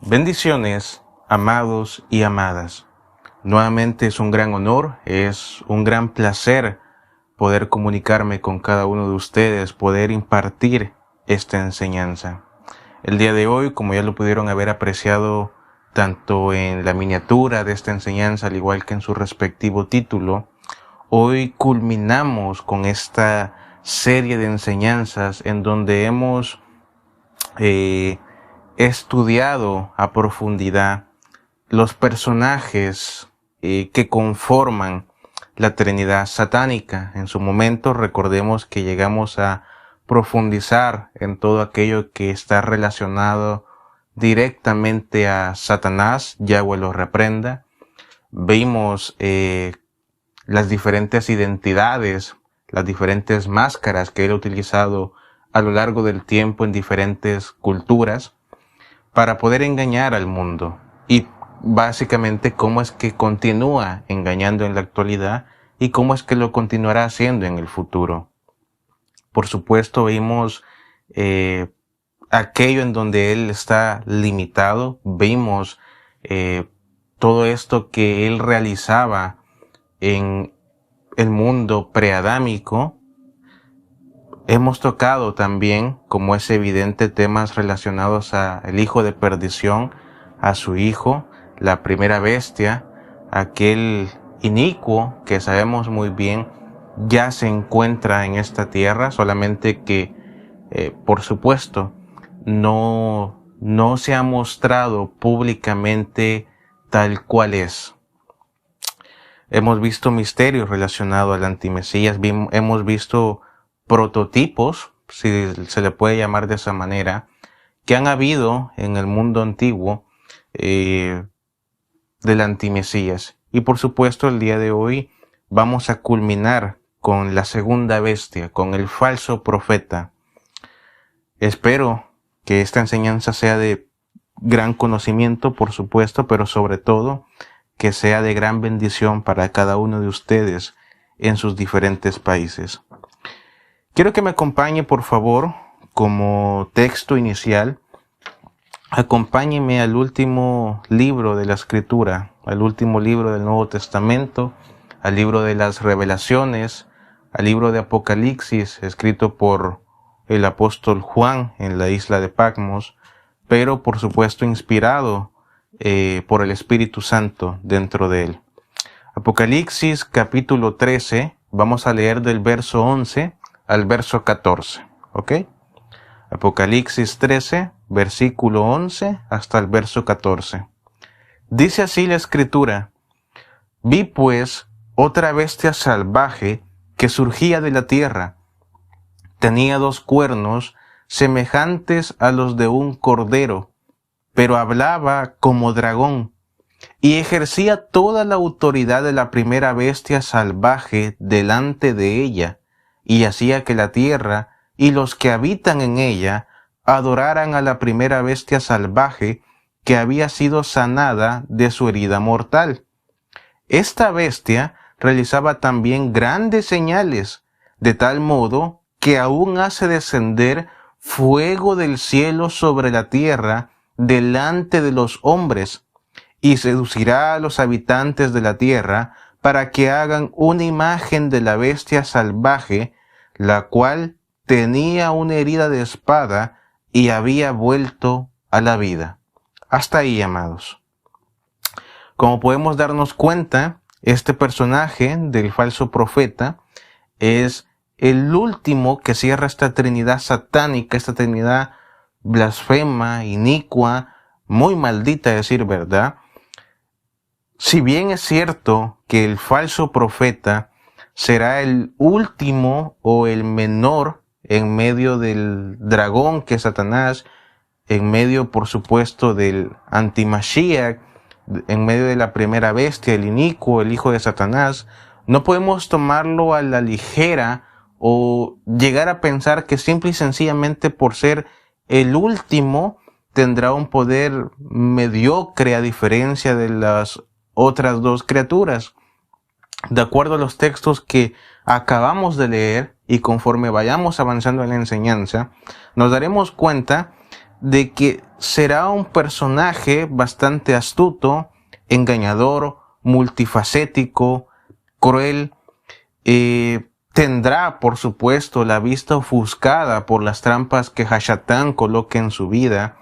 Bendiciones, amados y amadas. Nuevamente es un gran honor, es un gran placer poder comunicarme con cada uno de ustedes, poder impartir esta enseñanza. El día de hoy, como ya lo pudieron haber apreciado tanto en la miniatura de esta enseñanza, al igual que en su respectivo título, hoy culminamos con esta serie de enseñanzas en donde hemos estudiado a profundidad los personajes que conforman la Trinidad satánica. En su momento recordemos que llegamos a profundizar en todo aquello que está relacionado directamente a Satanás, Yahweh lo reprenda. Vimos las diferentes identidades, las diferentes máscaras que él ha utilizado a lo largo del tiempo en diferentes culturas para poder engañar al mundo, y básicamente cómo es que continúa engañando en la actualidad y cómo es que lo continuará haciendo en el futuro. Por supuesto, vimos aquello en donde él está limitado, vimos todo esto que él realizaba en el mundo preadámico. Hemos tocado también, como es evidente, temas relacionados a el hijo de perdición, a su hijo, la primera bestia, aquel inicuo que sabemos muy bien ya se encuentra en esta tierra, solamente que, por supuesto, no se ha mostrado públicamente tal cual es. Hemos visto misterios relacionados al antimesías, hemos visto prototipos, si se le puede llamar de esa manera, que han habido en el mundo antiguo del antimesías. Y por supuesto el día de hoy vamos a culminar con la segunda bestia, con el falso profeta. Espero que esta enseñanza sea de gran conocimiento, por supuesto, pero sobre todo que sea de gran bendición para cada uno de ustedes en sus diferentes países. Quiero que me acompañe, por favor, como texto inicial. Acompáñeme al último libro de la Escritura, al último libro del Nuevo Testamento, al libro de las Revelaciones, al libro de Apocalipsis, escrito por el apóstol Juan en la isla de Patmos, pero por supuesto inspirado por el Espíritu Santo dentro de él. Apocalipsis capítulo 13, vamos a leer del verso 11 al verso 14, ¿ok? Apocalipsis 13, versículo 11 hasta el verso 14. Dice así la Escritura: Vi pues otra bestia salvaje que surgía de la tierra. Tenía 2 cuernos semejantes a los de un cordero, pero hablaba como dragón, y ejercía toda la autoridad de la primera bestia salvaje delante de ella, y hacía que la tierra y los que habitan en ella adoraran a la primera bestia salvaje que había sido sanada de su herida mortal. Esta bestia realizaba también grandes señales, de tal modo que aún hace descender fuego del cielo sobre la tierra delante de los hombres, y seducirá a los habitantes de la tierra para que hagan una imagen de la bestia salvaje, la cual tenía una herida de espada y había vuelto a la vida. Hasta ahí, amados. Como podemos darnos cuenta, este personaje del falso profeta es el último que cierra esta trinidad satánica, esta trinidad blasfema, inicua, muy maldita a decir verdad. Si bien es cierto que el falso profeta será el último o el menor en medio del dragón que es Satanás, en medio, por supuesto, del antimashiach, en medio de la primera bestia, el inicuo, el hijo de Satanás, no podemos tomarlo a la ligera o llegar a pensar que simple y sencillamente por ser el último tendrá un poder mediocre a diferencia de las otras 2 criaturas. De acuerdo a los textos que acabamos de leer y conforme vayamos avanzando en la enseñanza, nos daremos cuenta de que será un personaje bastante astuto, engañador, multifacético, cruel. Tendrá, por supuesto, la vista ofuscada por las trampas que Hashatán coloque en su vida,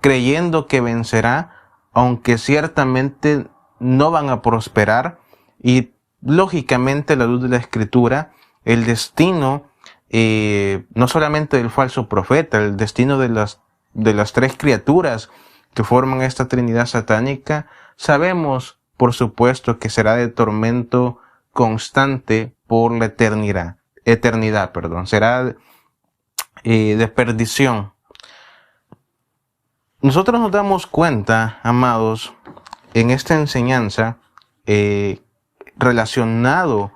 creyendo que vencerá, aunque ciertamente no van a prosperar. Y lógicamente, a la luz de la Escritura, el destino, no solamente del falso profeta, el destino de las tres criaturas que forman esta Trinidad satánica, sabemos, por supuesto, que será de tormento constante por la eternidad, será de perdición. Nosotros nos damos cuenta, amados, en esta enseñanza relacionado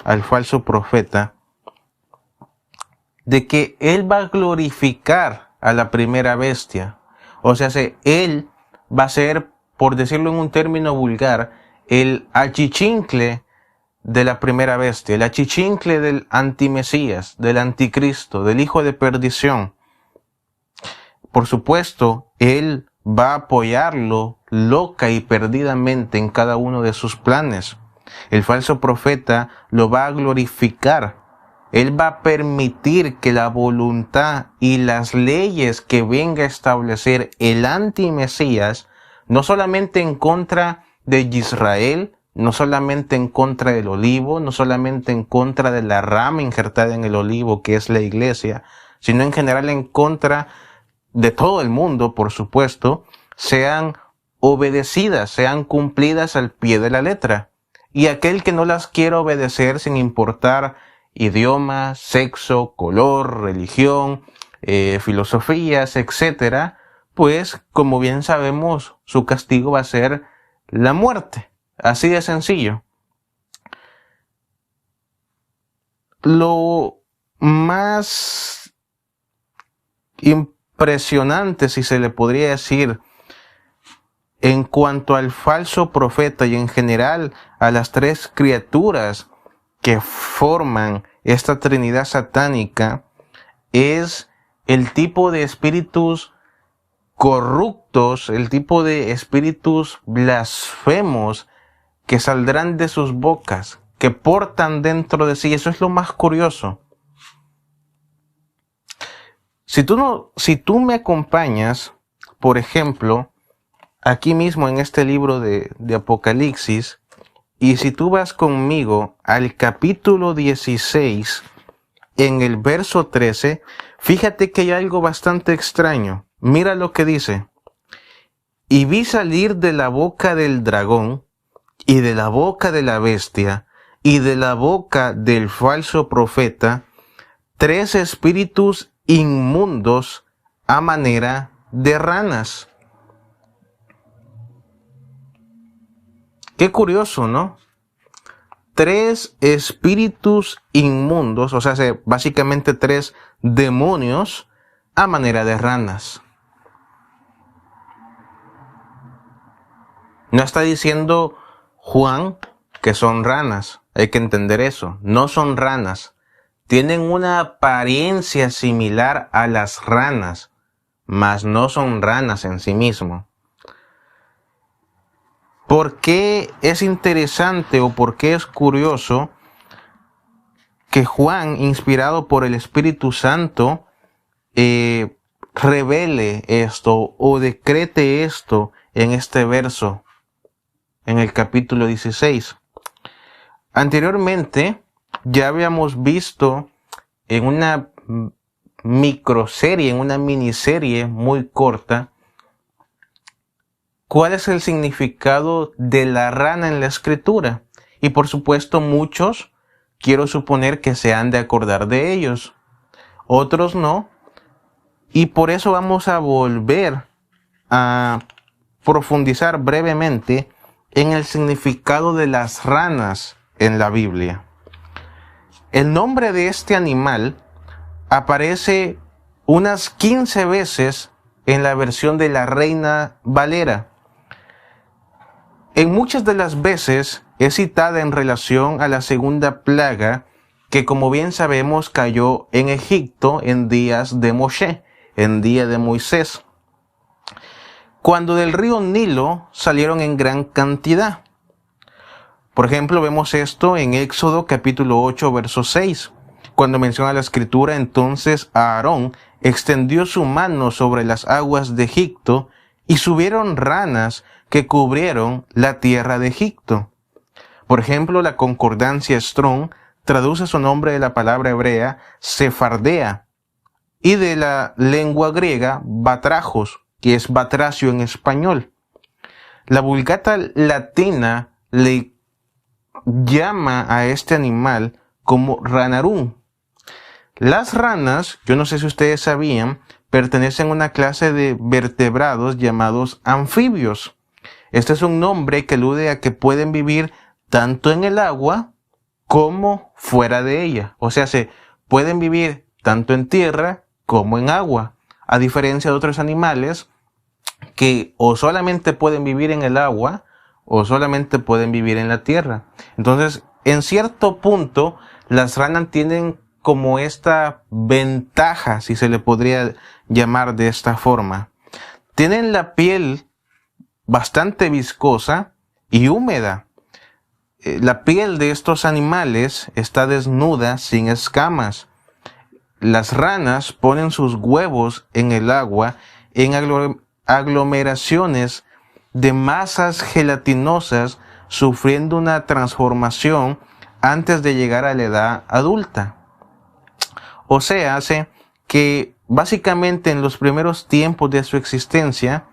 al falso profeta, de que él va a glorificar a la primera bestia. O sea, él va a ser, por decirlo en un término vulgar, el achichincle de la primera bestia, el achichincle del antimesías, del anticristo, del hijo de perdición. Por supuesto, él va a apoyarlo loca y perdidamente en cada uno de sus planes. El falso profeta lo va a glorificar. Él va a permitir que la voluntad y las leyes que venga a establecer el antimesías, no solamente en contra de Israel, no solamente en contra del olivo, no solamente en contra de la rama injertada en el olivo que es la iglesia, sino en general en contra de todo el mundo, por supuesto, sean obedecidas, sean cumplidas al pie de la letra. Y aquel que no las quiera obedecer, sin importar idioma, sexo, color, religión, filosofías, etcétera, pues, como bien sabemos, su castigo va a ser la muerte. Así de sencillo. Lo más impresionante, si se le podría decir, en cuanto al falso profeta y en general a las tres criaturas que forman esta Trinidad satánica, es el tipo de espíritus corruptos, el tipo de espíritus blasfemos que saldrán de sus bocas, que portan dentro de sí. Eso es lo más curioso. Si tú me acompañas, por ejemplo, aquí mismo en este libro de Apocalipsis, y si tú vas conmigo al capítulo 16, en el verso 13, fíjate que hay algo bastante extraño. Mira lo que dice. Y vi salir de la boca del dragón, y de la boca de la bestia, y de la boca del falso profeta, tres espíritus inmundos a manera de ranas. Qué curioso, ¿no? Tres espíritus inmundos, o sea, básicamente tres demonios a manera de ranas. No está diciendo Juan que son ranas, hay que entender eso. No son ranas, tienen una apariencia similar a las ranas, mas no son ranas en sí mismo. ¿Por qué es interesante o por qué es curioso que Juan, inspirado por el Espíritu Santo, revele esto o decrete esto en este verso, en el capítulo 16? Anteriormente ya habíamos visto en una microserie, en una miniserie muy corta, cuál es el significado de la rana en la Escritura. Y por supuesto muchos, quiero suponer que se han de acordar de ellos, otros no. Y por eso vamos a volver a profundizar brevemente en el significado de las ranas en la Biblia. El nombre de este animal aparece unas 15 veces en la versión de la Reina Valera. En muchas de las veces es citada en relación a la segunda plaga que, como bien sabemos, cayó en Egipto en días de Moshe, en día de Moisés. cuando del río Nilo salieron en gran cantidad. Por ejemplo, vemos esto en Éxodo capítulo 8, verso 6, cuando menciona la escritura: entonces Aarón extendió su mano sobre las aguas de Egipto y subieron ranas que cubrieron la tierra de Egipto. Por ejemplo, la concordancia Strong traduce su nombre de la palabra hebrea sefardea y de la lengua griega batrajos, que es batracio en español. La Vulgata latina le llama a este animal como ranarum. Las ranas, yo no sé si ustedes sabían, pertenecen a una clase de vertebrados llamados anfibios. Este es un nombre que alude a que pueden vivir tanto en el agua como fuera de ella. O sea, se pueden vivir tanto en tierra como en agua, a diferencia de otros animales que o solamente pueden vivir en el agua o solamente pueden vivir en la tierra. Entonces, en cierto punto, las ranas tienen como esta ventaja, si se le podría llamar de esta forma. Tienen la piel bastante viscosa y húmeda. La piel de estos animales está desnuda, sin escamas. Las ranas ponen sus huevos en el agua en aglomeraciones de masas gelatinosas, sufriendo una transformación antes de llegar a la edad adulta. O sea, hace que básicamente en los primeros tiempos de su existencia,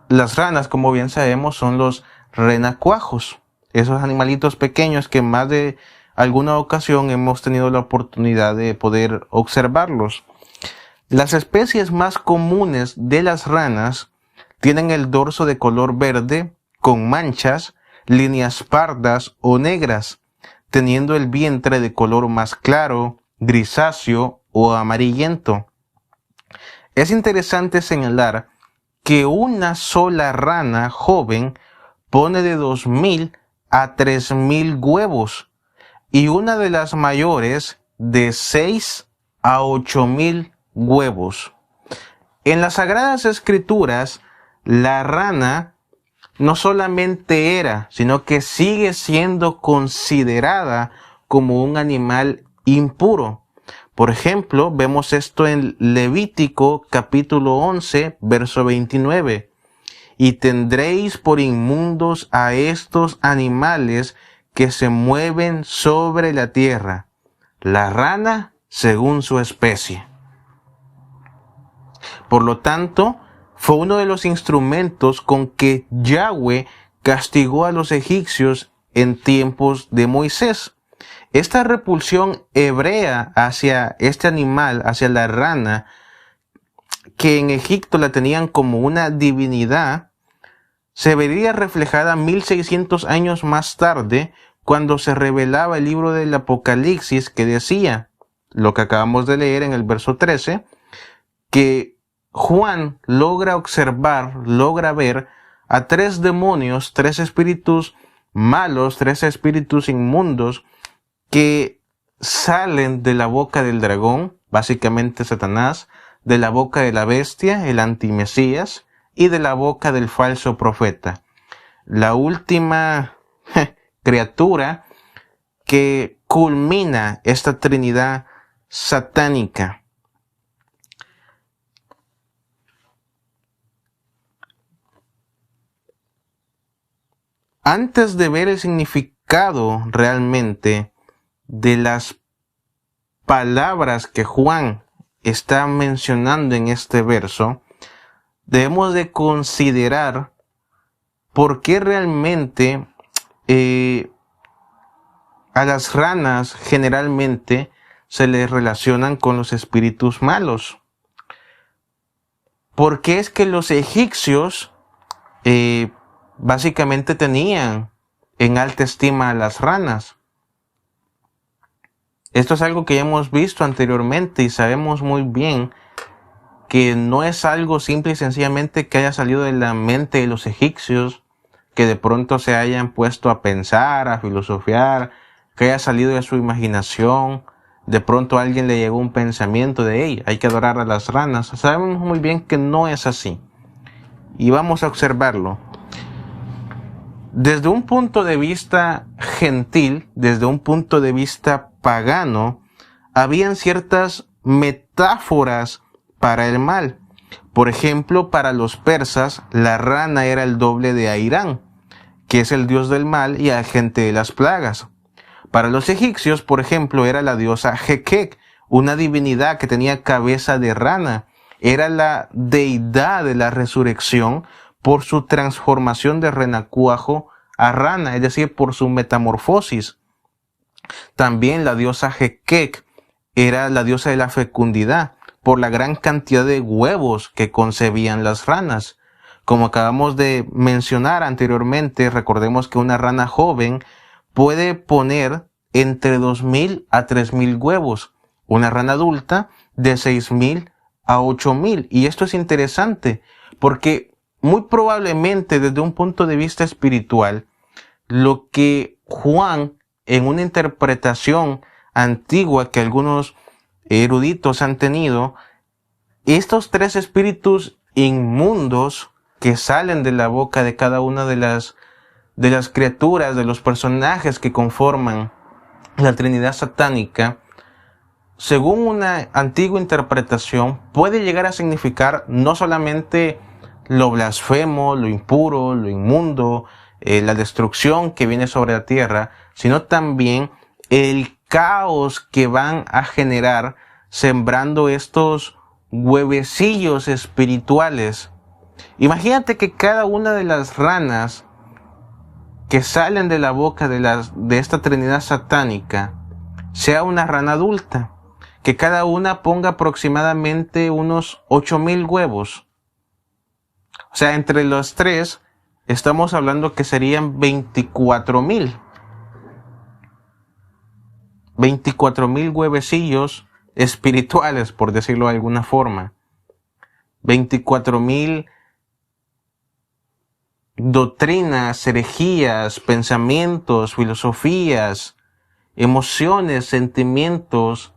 las ranas, como bien sabemos, son los renacuajos, esos animalitos pequeños que más de alguna ocasión hemos tenido la oportunidad de poder observarlos. Las especies más comunes de las ranas tienen el dorso de color verde con manchas, líneas pardas o negras, teniendo el vientre de color más claro, grisáceo o amarillento. Es interesante señalar que una sola rana joven pone de 2.000 a 3.000 huevos y una de las mayores de 6 a 8.000 huevos. En las Sagradas Escrituras, la rana no solamente era, sino que sigue siendo considerada como un animal impuro. Por ejemplo, vemos esto en Levítico capítulo 11, verso 29. Y tendréis por inmundos a estos animales que se mueven sobre la tierra, la rana según su especie. Por lo tanto, fue uno de los instrumentos con que Yahweh castigó a los egipcios en tiempos de Moisés. Esta repulsión hebrea hacia este animal, hacia la rana, que en Egipto la tenían como una divinidad, se vería reflejada 1600 años más tarde, cuando se revelaba el libro del Apocalipsis, que decía, lo que acabamos de leer en el verso 13, que Juan logra observar, logra ver a 3 demonios, 3 espíritus malos, 3 espíritus inmundos, que salen de la boca del dragón, básicamente Satanás, de la boca de la bestia, el antimesías, y de la boca del falso profeta. La última criatura que culmina esta trinidad satánica. Antes de ver el significado realmente de las palabras que Juan está mencionando en este verso, debemos de considerar por qué realmente a las ranas generalmente se les relacionan con los espíritus malos. ¿Por qué es que los egipcios básicamente tenían en alta estima a las ranas? Esto es algo que ya hemos visto anteriormente y sabemos muy bien que no es algo simple y sencillamente que haya salido de la mente de los egipcios, que de pronto se hayan puesto a pensar, a filosofiar, que haya salido de su imaginación. De pronto a alguien le llegó un pensamiento de, hey, hay que adorar a las ranas. Sabemos muy bien que no es así. y vamos a observarlo. Desde un punto de vista gentil, desde un punto de vista pagano, habían ciertas metáforas para el mal. Por ejemplo, para los persas, la rana era el doble de Airán, que es el dios del mal y agente de las plagas. Para los egipcios, por ejemplo, era la diosa Hekek, una divinidad que tenía cabeza de rana. Era la deidad de la resurrección por su transformación de renacuajo a rana, es decir, por su metamorfosis. También la diosa Hekek era la diosa de la fecundidad, por la gran cantidad de huevos que concebían las ranas. Como acabamos de mencionar anteriormente, recordemos que una rana joven puede poner entre 2.000 a 3.000 huevos. Una rana adulta de 6.000 a 8.000. Y esto es interesante porque muy probablemente desde un punto de vista espiritual, lo que Juan, en una interpretación antigua que algunos eruditos han tenido, estos tres espíritus inmundos que salen de la boca de cada una de las criaturas, de los personajes que conforman la Trinidad satánica, según una antigua interpretación, puede llegar a significar no solamente lo blasfemo, lo impuro, lo inmundo, la destrucción que viene sobre la tierra, sino también el caos que van a generar sembrando estos huevecillos espirituales. Imagínate que cada una de las ranas que salen de la boca de esta Trinidad satánica sea una rana adulta, que cada una ponga aproximadamente unos 8.000 huevos. O sea, entre los tres estamos hablando que serían 24.000. 24.000 huevecillos espirituales, por decirlo de alguna forma. 24.000 doctrinas, herejías, pensamientos, filosofías, emociones, sentimientos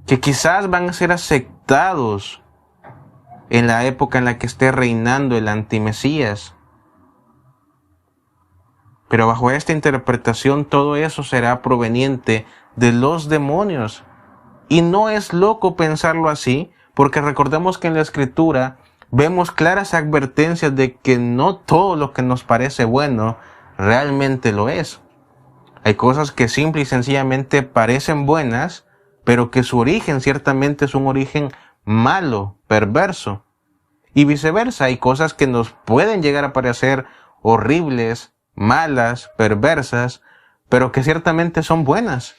que quizás van a ser aceptados en la época en la que esté reinando el antimesías. Pero bajo esta interpretación todo eso será proveniente de los demonios. Y no es loco pensarlo así, porque recordemos que en la Escritura vemos claras advertencias de que no todo lo que nos parece bueno realmente lo es. Hay cosas que simple y sencillamente parecen buenas, pero que su origen ciertamente es un origen malo, perverso. Y viceversa, hay cosas que nos pueden llegar a parecer horribles, malas, perversas, pero que ciertamente son buenas.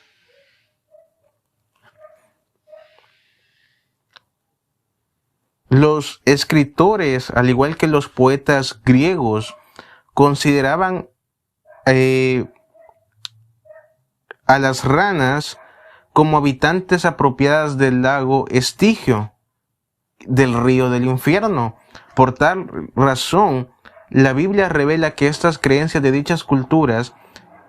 Los escritores, al igual que los poetas griegos, consideraban a las ranas como habitantes apropiadas del lago Estigio, del río del infierno. Por tal razón, la Biblia revela que estas creencias de dichas culturas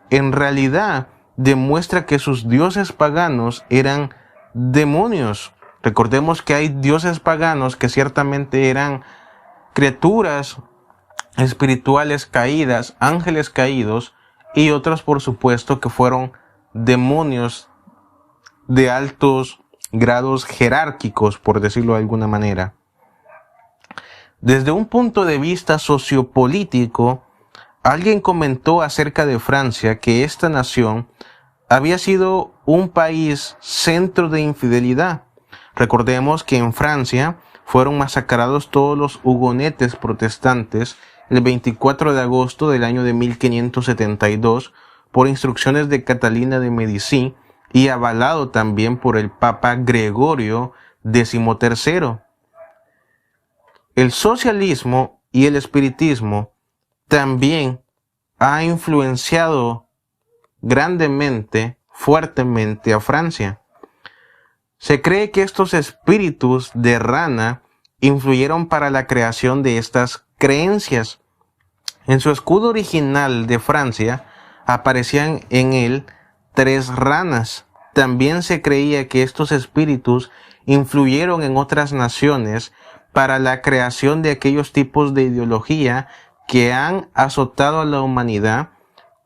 en realidad demuestra que sus dioses paganos eran demonios. Recordemos que hay dioses paganos que ciertamente eran criaturas espirituales caídas, ángeles caídos, y otros por supuesto que fueron demonios de altos grados jerárquicos, por decirlo de alguna manera. Desde un punto de vista sociopolítico, alguien comentó acerca de Francia que esta nación había sido un país centro de infidelidad. Recordemos que en Francia fueron masacrados todos los hugonetes protestantes el 24 de agosto del año de 1572 por instrucciones de Catalina de Medici y avalado también por el Papa Gregorio XIII. El socialismo y el espiritismo también ha influenciado grandemente, fuertemente a Francia. Se cree que estos espíritus de rana influyeron para la creación de estas creencias. En su escudo original de Francia aparecían en él 3 ranas. También se creía que estos espíritus influyeron en otras naciones para la creación de aquellos tipos de ideología que han azotado a la humanidad,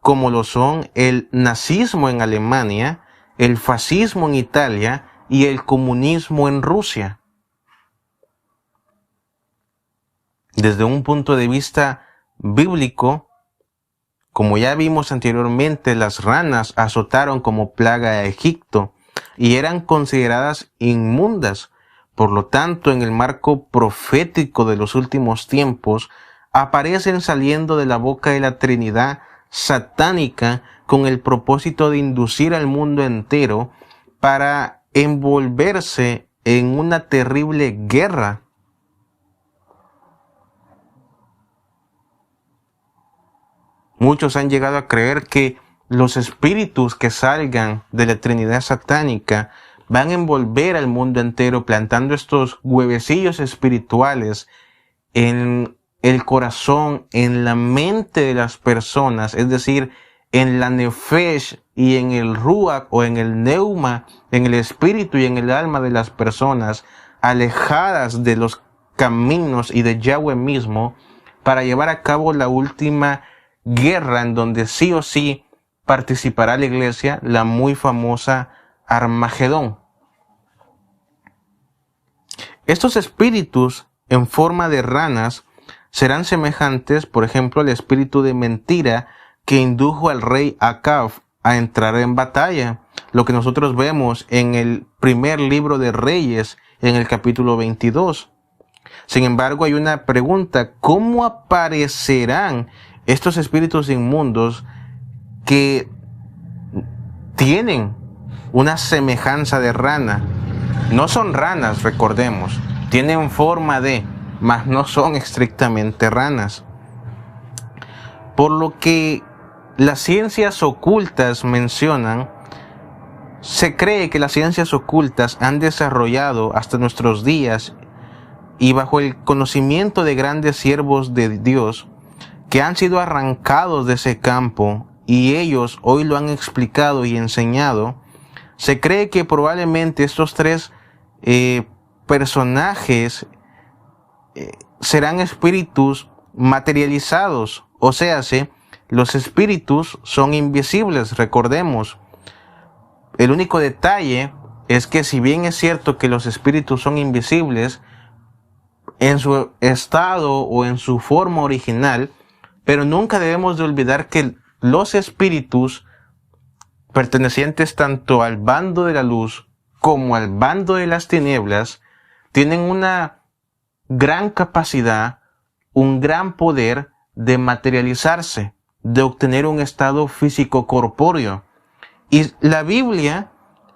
como lo son el nazismo en Alemania, el fascismo en Italia y el comunismo en Rusia. Desde un punto de vista bíblico, como ya vimos anteriormente, las ranas azotaron como plaga a Egipto y eran consideradas inmundas. Por lo tanto, en el marco profético de los últimos tiempos, aparecen saliendo de la boca de la Trinidad satánica con el propósito de inducir al mundo entero para envolverse en una terrible guerra. Muchos han llegado a creer que los espíritus que salgan de la Trinidad satánica van a envolver al mundo entero, plantando estos huevecillos espirituales en el corazón, en la mente de las personas, es decir, en la nefesh y en el ruach o en el neuma, en el espíritu y en el alma de las personas, alejadas de los caminos y de Yahweh mismo, para llevar a cabo la última guerra en donde sí o sí participará la iglesia, la muy famosa Armagedón. Estos espíritus en forma de ranas serán semejantes, por ejemplo, al espíritu de mentira que indujo al rey Acab a entrar en batalla, lo que nosotros vemos en el primer libro de Reyes, en el capítulo 22. Sin embargo, hay una pregunta: ¿cómo aparecerán estos espíritus inmundos que tienen una semejanza de rana? No son ranas, recordemos, tienen forma de, mas no son estrictamente ranas. Por lo que las ciencias ocultas mencionan, se cree que las ciencias ocultas han desarrollado hasta nuestros días y bajo el conocimiento de grandes siervos de Dios que han sido arrancados de ese campo y ellos hoy lo han explicado y enseñado. Se cree que probablemente estos tres personajes serán espíritus materializados, o sea, los espíritus son invisibles, recordemos. El único detalle es que si bien es cierto que los espíritus son invisibles en su estado o en su forma original, pero nunca debemos de olvidar que los espíritus pertenecientes tanto al bando de la luz como al bando de las tinieblas tienen una gran capacidad, un gran poder de materializarse, de obtener un estado físico corpóreo. Y la Biblia,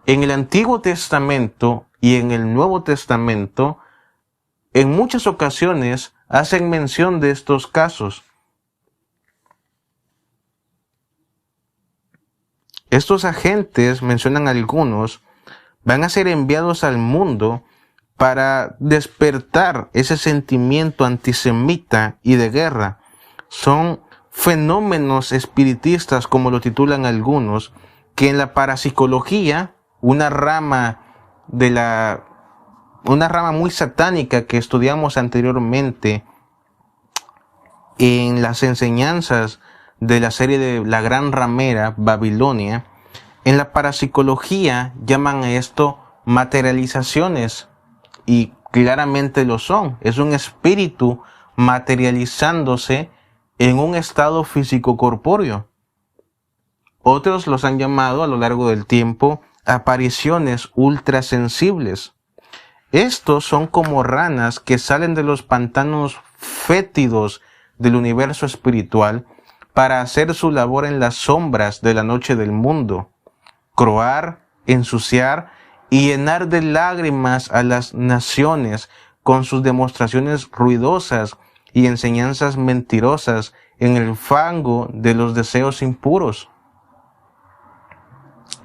en el Antiguo Testamento y en el Nuevo Testamento, en muchas ocasiones hacen mención de estos casos. Estos agentes, mencionan algunos, van a ser enviados al mundo para despertar ese sentimiento antisemita y de guerra. Son fenómenos espiritistas, como lo titulan algunos, que en la parapsicología, una rama muy satánica que estudiamos anteriormente en las enseñanzas de la serie de La Gran Ramera, Babilonia, en la parapsicología llaman a esto materializaciones, y claramente lo son. Es un espíritu materializándose en un estado físico corpóreo. Otros los han llamado a lo largo del tiempo apariciones ultrasensibles. Estos son como ranas que salen de los pantanos fétidos del universo espiritual para hacer su labor en las sombras de la noche del mundo, croar, ensuciar y llenar de lágrimas a las naciones con sus demostraciones ruidosas y enseñanzas mentirosas en el fango de los deseos impuros.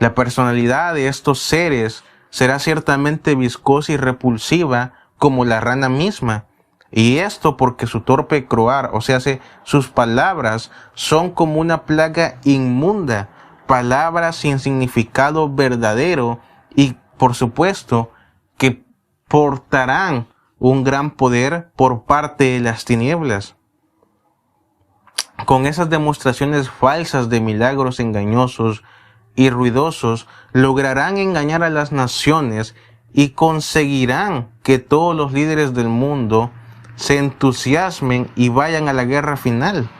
La personalidad de estos seres será ciertamente viscosa y repulsiva como la rana misma, y esto porque su torpe croar, o sea, sus palabras son como una plaga inmunda, palabras sin significado verdadero y, por supuesto, que portarán un gran poder por parte de las tinieblas. Con esas demostraciones falsas de milagros engañosos y ruidosos, lograrán engañar a las naciones y conseguirán que todos los líderes del mundo se entusiasmen y vayan a la guerra final,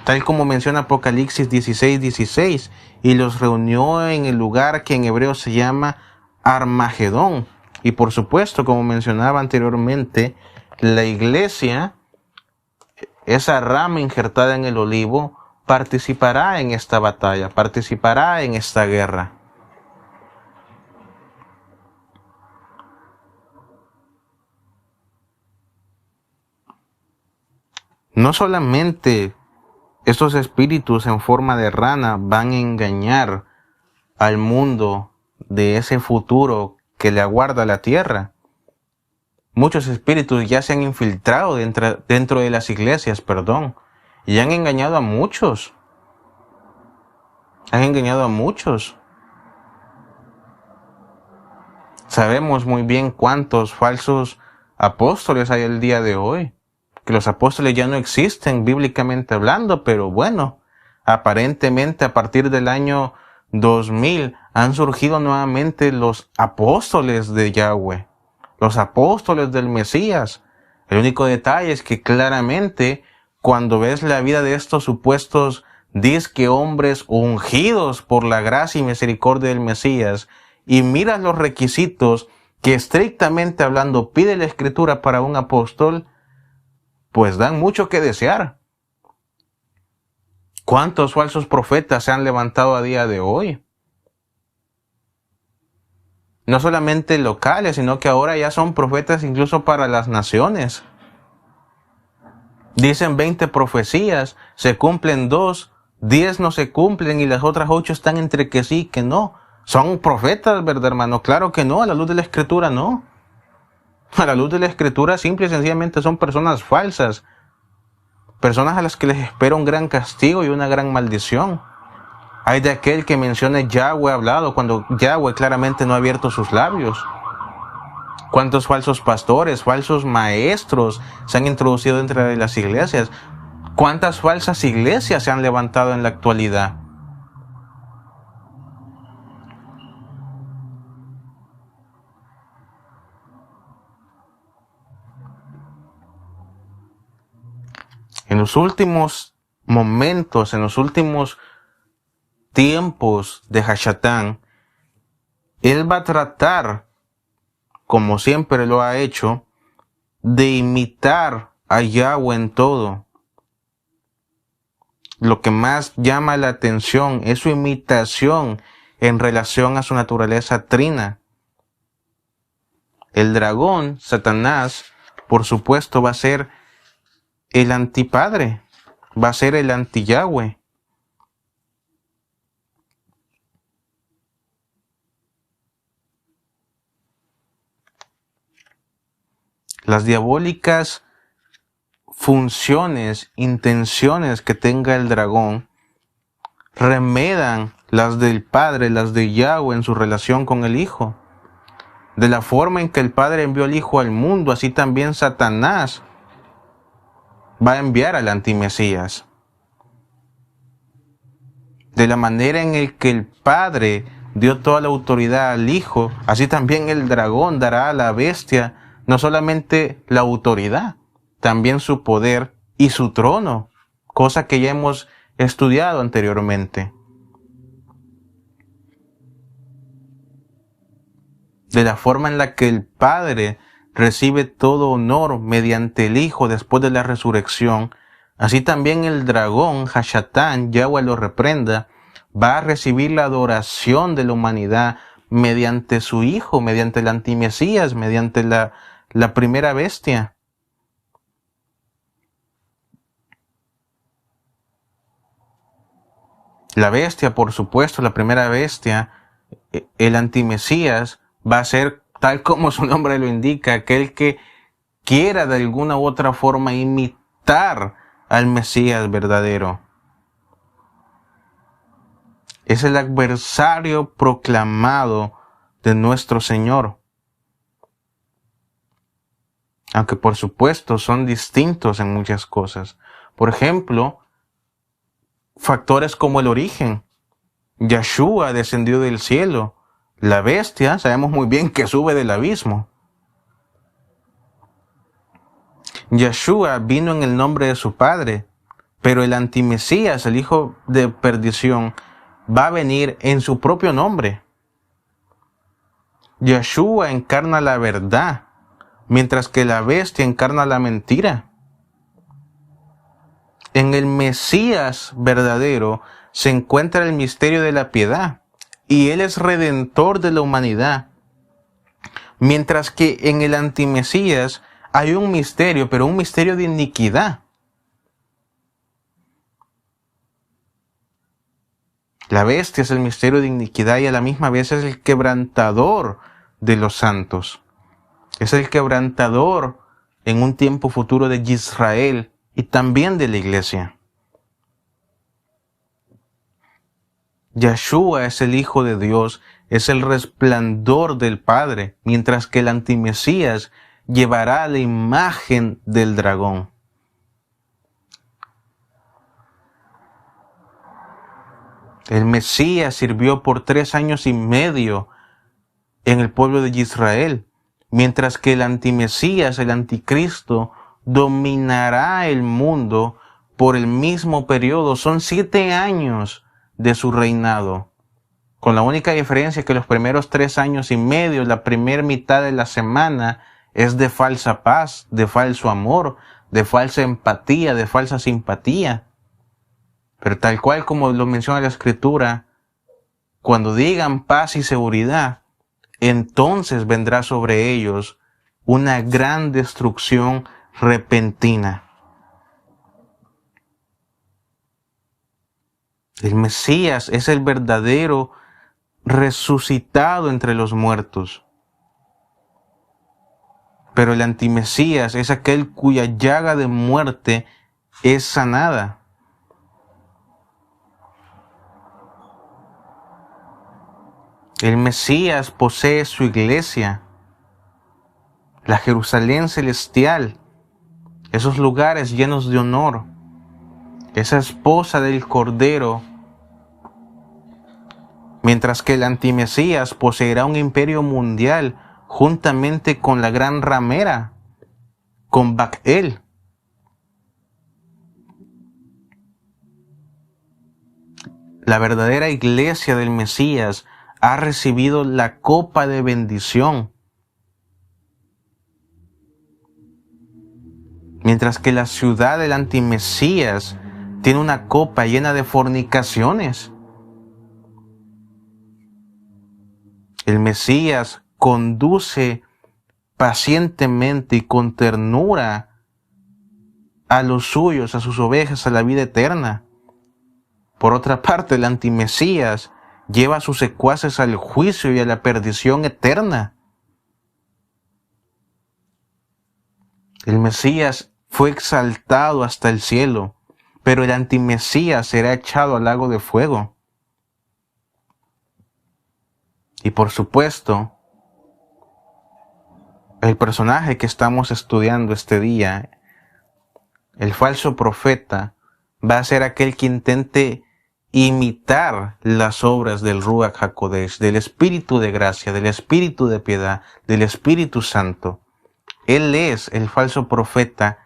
tal como menciona Apocalipsis 16:16, y los reunió en el lugar que en hebreo se llama Armagedón. Y por supuesto, como mencionaba anteriormente, la iglesia, esa rama injertada en el olivo, participará en esta batalla, participará en esta guerra. No solamente estos espíritus en forma de rana van a engañar al mundo de ese futuro que le aguarda la tierra. Muchos espíritus ya se han infiltrado dentro de las iglesias, y han engañado a muchos. Han engañado a muchos. Sabemos muy bien cuántos falsos apóstoles hay el día de hoy. Que los apóstoles ya no existen bíblicamente hablando, pero bueno, aparentemente a partir del año 2000 han surgido nuevamente los apóstoles de Yahweh, los apóstoles del Mesías. El único detalle es que claramente cuando ves la vida de estos supuestos disque hombres ungidos por la gracia y misericordia del Mesías y miras los requisitos que estrictamente hablando pide la Escritura para un apóstol, pues dan mucho que desear. ¿Cuántos falsos profetas se han levantado a día de hoy? No solamente locales, sino que ahora ya son profetas incluso para las naciones. Dicen 20 profecías, se cumplen 2, 10 no se cumplen y las otras 8 están entre que sí y que no. ¿Son profetas, verdad, hermano? Claro que no, a la luz de la Escritura no. A la luz de la Escritura simple y sencillamente son personas falsas. Personas a las que les espera un gran castigo y una gran maldición. Hay de aquel que mencione Yahweh hablado cuando Yahweh claramente no ha abierto sus labios. ¿Cuántos falsos pastores, falsos maestros se han introducido dentro de las iglesias? ¿Cuántas falsas iglesias se han levantado en la actualidad? En los últimos momentos, en los últimos tiempos de Hashatán, él va a tratar, como siempre lo ha hecho, de imitar a Yahweh en todo. Lo que más llama la atención es su imitación en relación a su naturaleza trina. El dragón, Satanás, por supuesto, va a ser el antipadre, va a ser el anti-Yahweh. Las diabólicas funciones, intenciones que tenga el dragón remedan las del Padre, las de Yahweh en su relación con el Hijo. De la forma en que el Padre envió al Hijo al mundo, así también Satanás va a enviar al antimesías. De la manera en el que el Padre dio toda la autoridad al Hijo, así también el dragón dará a la bestia no solamente la autoridad, también su poder y su trono, cosa que ya hemos estudiado anteriormente. De la forma en la que el Padre recibe todo honor mediante el Hijo después de la resurrección, así también el dragón, Hashatán, Yahweh lo reprenda, va a recibir la adoración de la humanidad mediante su Hijo, mediante el antimesías, mediante la primera bestia. La bestia, por supuesto, la primera bestia, el antimesías, va a ser, tal como su nombre lo indica, aquel que quiera de alguna u otra forma imitar al Mesías verdadero. Es el adversario proclamado de nuestro Señor. aunque por supuesto son distintos en muchas cosas. Por ejemplo, factores como el origen. Yeshua descendió del cielo. La bestia, sabemos muy bien que sube del abismo. Yeshua vino en el nombre de su Padre, pero el antimesías, el hijo de perdición, va a venir en su propio nombre. Yeshua encarna la verdad, mientras que la bestia encarna la mentira. En el Mesías verdadero se encuentra el misterio de la piedad, y Él es redentor de la humanidad. Mientras que en el antimesías hay un misterio, pero un misterio de iniquidad. La bestia es el misterio de iniquidad y a la misma vez es el quebrantador de los santos. Es el quebrantador en un tiempo futuro de Israel y también de la iglesia. Yeshua es el Hijo de Dios, es el resplandor del Padre, mientras que el antimesías llevará la imagen del dragón. El Mesías sirvió por 3 años y medio en el pueblo de Israel, mientras que el antimesías, el anticristo, dominará el mundo por el mismo periodo. Son 7 años de su reinado, con la única diferencia que los primeros 3 años y medio, la primera mitad de la semana, es de falsa paz, de falso amor, de falsa empatía, de falsa simpatía. Pero tal cual como lo menciona la Escritura, cuando digan paz y seguridad, entonces vendrá sobre ellos una gran destrucción repentina. El Mesías es el verdadero resucitado entre los muertos. Pero el antimesías es aquel cuya llaga de muerte es sanada. El Mesías posee su iglesia, la Jerusalén celestial, esos lugares llenos de honor, esa esposa del Cordero, mientras que el antimesías poseerá un imperio mundial juntamente con la gran ramera, con Baal. La verdadera iglesia del Mesías ha recibido la copa de bendición, mientras que la ciudad del antimesías tiene una copa llena de fornicaciones. El Mesías conduce pacientemente y con ternura a los suyos, a sus ovejas, a la vida eterna. Por otra parte, el antimesías lleva a sus secuaces al juicio y a la perdición eterna. El Mesías fue exaltado hasta el cielo, pero el antimesías será echado al lago de fuego. Y por supuesto, el personaje que estamos estudiando este día, el falso profeta, va a ser aquel que intente imitar las obras del Ruach HaKodesh, del Espíritu de gracia, del Espíritu de piedad, del Espíritu Santo. Él es el falso profeta,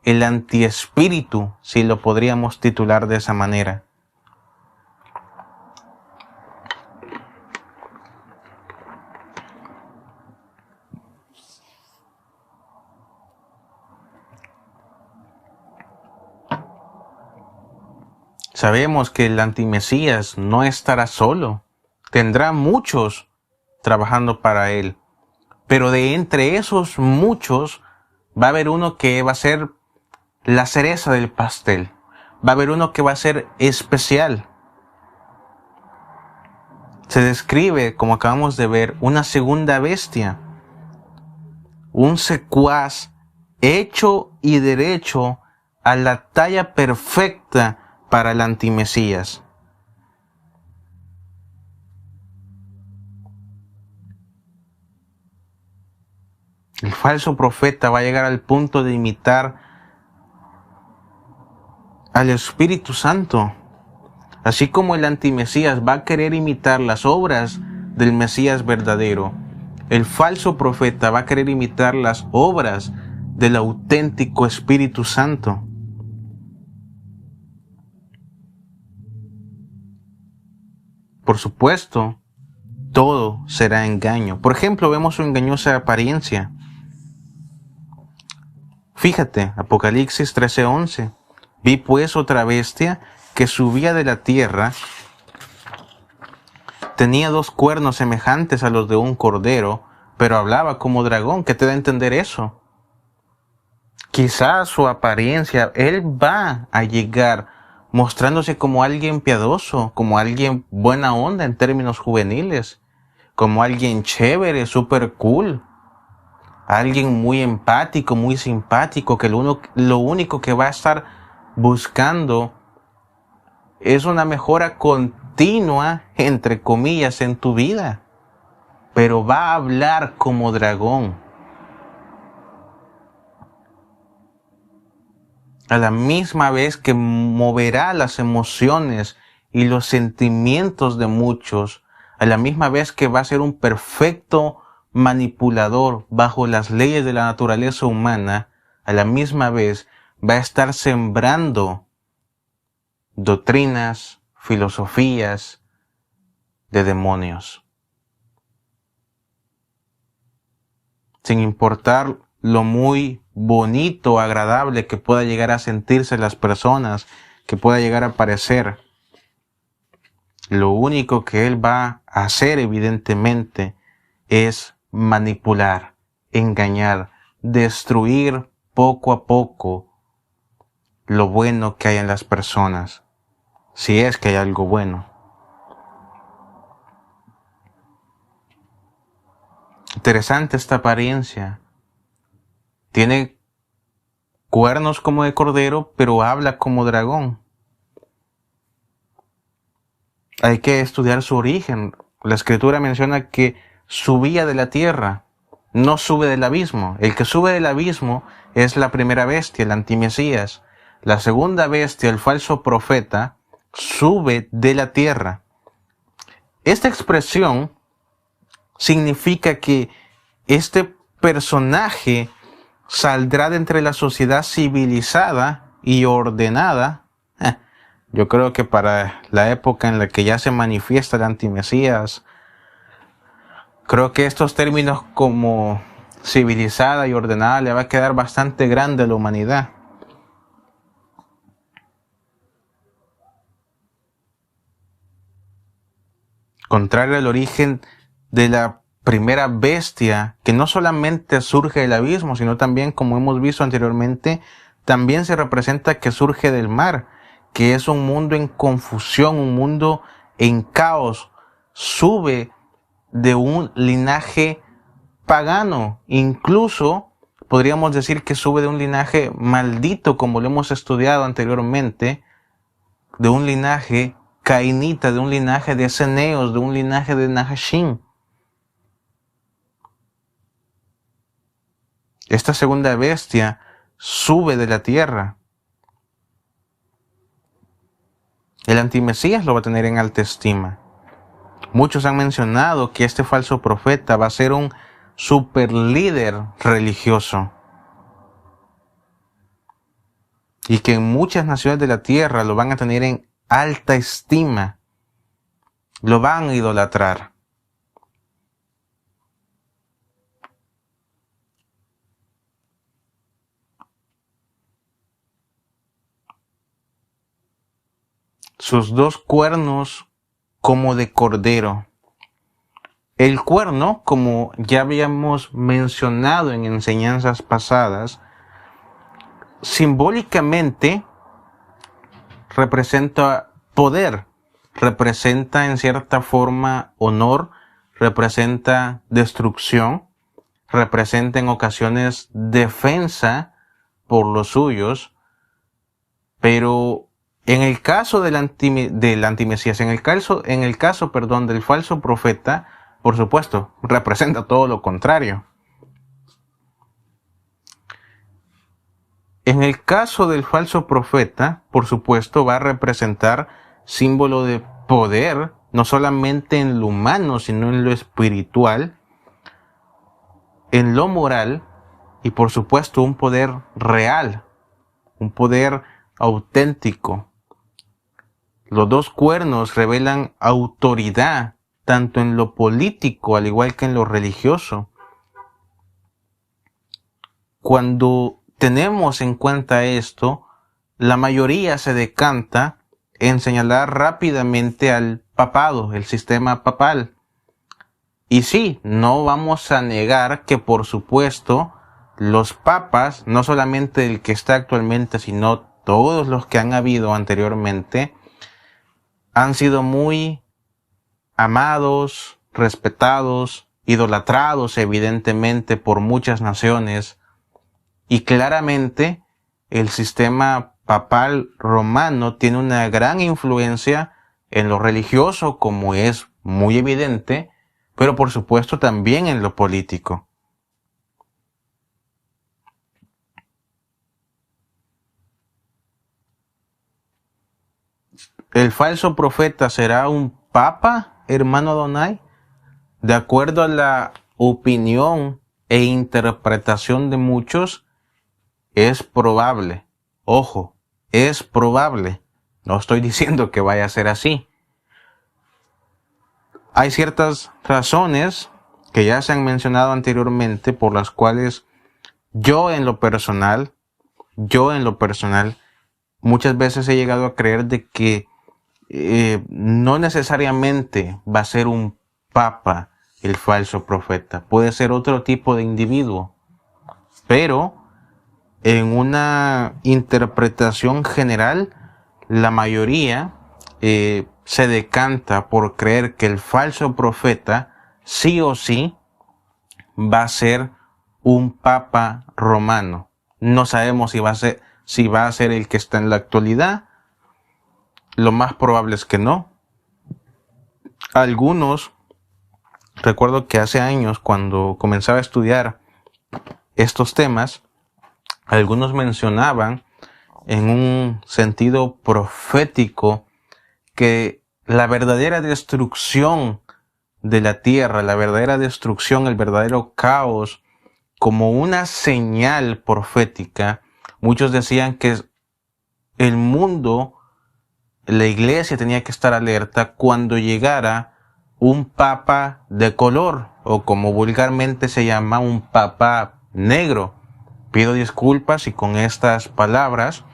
el antiespíritu, si lo podríamos titular de esa manera. Sabemos que el antimesías no estará solo, tendrá muchos trabajando para él, pero de entre esos muchos va a haber uno que va a ser la cereza del pastel, va a haber uno que va a ser especial. Se describe, como acabamos de ver, una segunda bestia, un secuaz hecho y derecho a la talla perfecta para el antimesías. El falso profeta va a llegar al punto de imitar al Espíritu Santo. Así como el antimesías va a querer imitar las obras del Mesías verdadero, el falso profeta va a querer imitar las obras del auténtico Espíritu Santo. Por supuesto, todo será engaño. Por ejemplo, vemos su engañosa apariencia. Fíjate, Apocalipsis 13:11. Vi pues otra bestia que subía de la tierra. Tenía 2 cuernos semejantes a los de un cordero, pero hablaba como dragón. ¿Qué te da a entender eso? Quizás su apariencia, él va a llegar mostrándose como alguien piadoso, como alguien buena onda en términos juveniles, como alguien chévere, super cool, alguien muy empático, muy simpático, que lo único que va a estar buscando es una mejora continua, entre comillas, en tu vida, pero va a hablar como dragón. A la misma vez que moverá las emociones y los sentimientos de muchos, a la misma vez que va a ser un perfecto manipulador bajo las leyes de la naturaleza humana, a la misma vez va a estar sembrando doctrinas, filosofías de demonios. Sin importar lo muy bonito, agradable que pueda llegar a sentirse las personas, que pueda llegar a parecer, lo único que él va a hacer evidentemente es manipular, engañar, destruir poco a poco lo bueno que hay en las personas, si es que hay algo bueno. Interesante esta apariencia. Tiene cuernos como de cordero, pero habla como dragón. Hay que estudiar su origen. La Escritura menciona que subía de la tierra, no sube del abismo. El que sube del abismo es la primera bestia, el antimesías. La segunda bestia, el falso profeta, sube de la tierra. Esta expresión significa que este personaje saldrá de entre la sociedad civilizada y ordenada. Yo creo que para la época en la que ya se manifiesta el antimesías, creo que estos términos como civilizada y ordenada le va a quedar bastante grande a la humanidad. Contrario al origen de la primera bestia, que no solamente surge del abismo, sino también, como hemos visto anteriormente, también se representa que surge del mar, que es un mundo en confusión, un mundo en caos. Sube de un linaje pagano, incluso podríamos decir que sube de un linaje maldito, como lo hemos estudiado anteriormente, de un linaje cainita, de un linaje de ceneos, de un linaje de Nahashim. Esta segunda bestia sube de la tierra. El antimesías lo va a tener en alta estima. Muchos han mencionado que este falso profeta va a ser un super líder religioso y que en muchas naciones de la tierra lo van a tener en alta estima, lo van a idolatrar. Sus 2 cuernos como de cordero. El cuerno, como ya habíamos mencionado en enseñanzas pasadas, simbólicamente representa poder, representa en cierta forma honor, representa destrucción, representa en ocasiones defensa por los suyos, pero en el caso del antimesías, en el caso, del falso profeta, por supuesto, representa todo lo contrario. En el caso del falso profeta, por supuesto, va a representar símbolo de poder, no solamente en lo humano, sino en lo espiritual, en lo moral y por supuesto un poder real, un poder auténtico. Los dos cuernos revelan autoridad tanto en lo político al igual que en lo religioso. Cuando tenemos en cuenta esto, la mayoría se decanta en señalar rápidamente al papado, el sistema papal. Y sí, no vamos a negar que por supuesto los papas, no solamente el que está actualmente, sino todos los que han habido anteriormente, han sido muy amados, respetados, idolatrados evidentemente por muchas naciones. Y claramente el sistema papal romano tiene una gran influencia en lo religioso, como es muy evidente, pero por supuesto también en lo político. ¿El falso profeta será un papa, hermano Donay? De acuerdo a la opinión e interpretación de muchos, es probable. Ojo, es probable. No estoy diciendo que vaya a ser así. Hay ciertas razones que ya se han mencionado anteriormente por las cuales yo en lo personal, muchas veces he llegado a creer de que no necesariamente va a ser un papa el falso profeta. Puede ser otro tipo de individuo. Pero en una interpretación general, la mayoría se decanta por creer que el falso profeta sí o sí va a ser un papa romano. No sabemos si va a ser el que está en la actualidad. Lo más probable es que no. Algunos, recuerdo que hace años cuando comenzaba a estudiar estos temas, algunos mencionaban en un sentido profético que la verdadera destrucción de la tierra, la verdadera destrucción, el verdadero caos, como una señal profética, muchos decían que el mundo, la iglesia tenía que estar alerta cuando llegara un papa de color, o como vulgarmente se llama, un papa negro. Pido disculpas si con estas palabras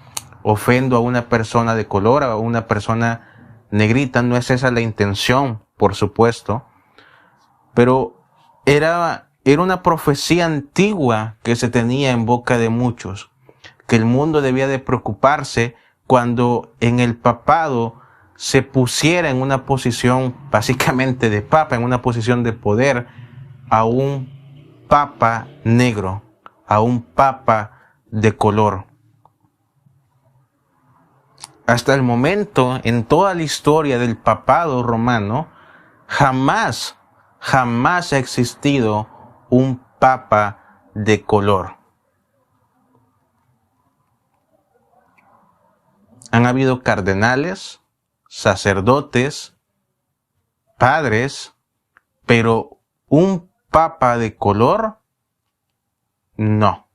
ofendo a una persona de color, a una persona negrita. No es esa la intención, por supuesto. Pero era una profecía antigua que se tenía en boca de muchos, que el mundo debía de preocuparse cuando en el papado se pusiera en una posición básicamente de papa, en una posición de poder, a un papa negro, a un papa de color. Hasta el momento, en toda la historia del papado romano, jamás ha existido un papa de color. Han habido cardenales, sacerdotes, padres, pero un papa de color, no.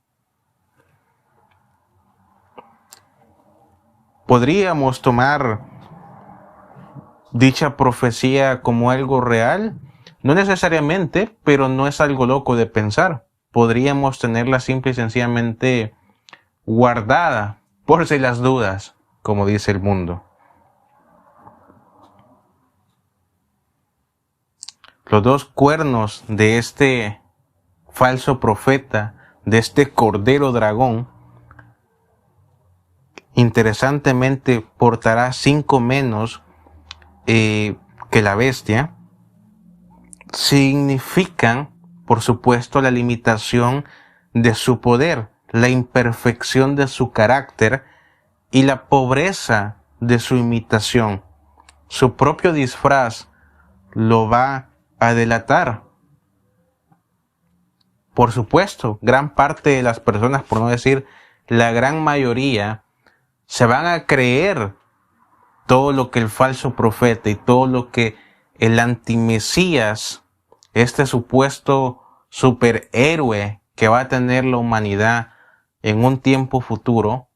¿Podríamos tomar dicha profecía como algo real? No necesariamente, pero no es algo loco de pensar. Podríamos tenerla simple y sencillamente guardada, por si las dudas, como dice el mundo. Los dos cuernos de este falso profeta, de este cordero dragón, interesantemente portará 5 menos que la bestia, significan, por supuesto, la limitación de su poder, la imperfección de su carácter y la pobreza de su imitación. Su propio disfraz lo va a delatar. Por supuesto, gran parte de las personas, por no decir la gran mayoría, se van a creer todo lo que el falso profeta y todo lo que el antimesías, este supuesto superhéroe que va a tener la humanidad en un tiempo futuro,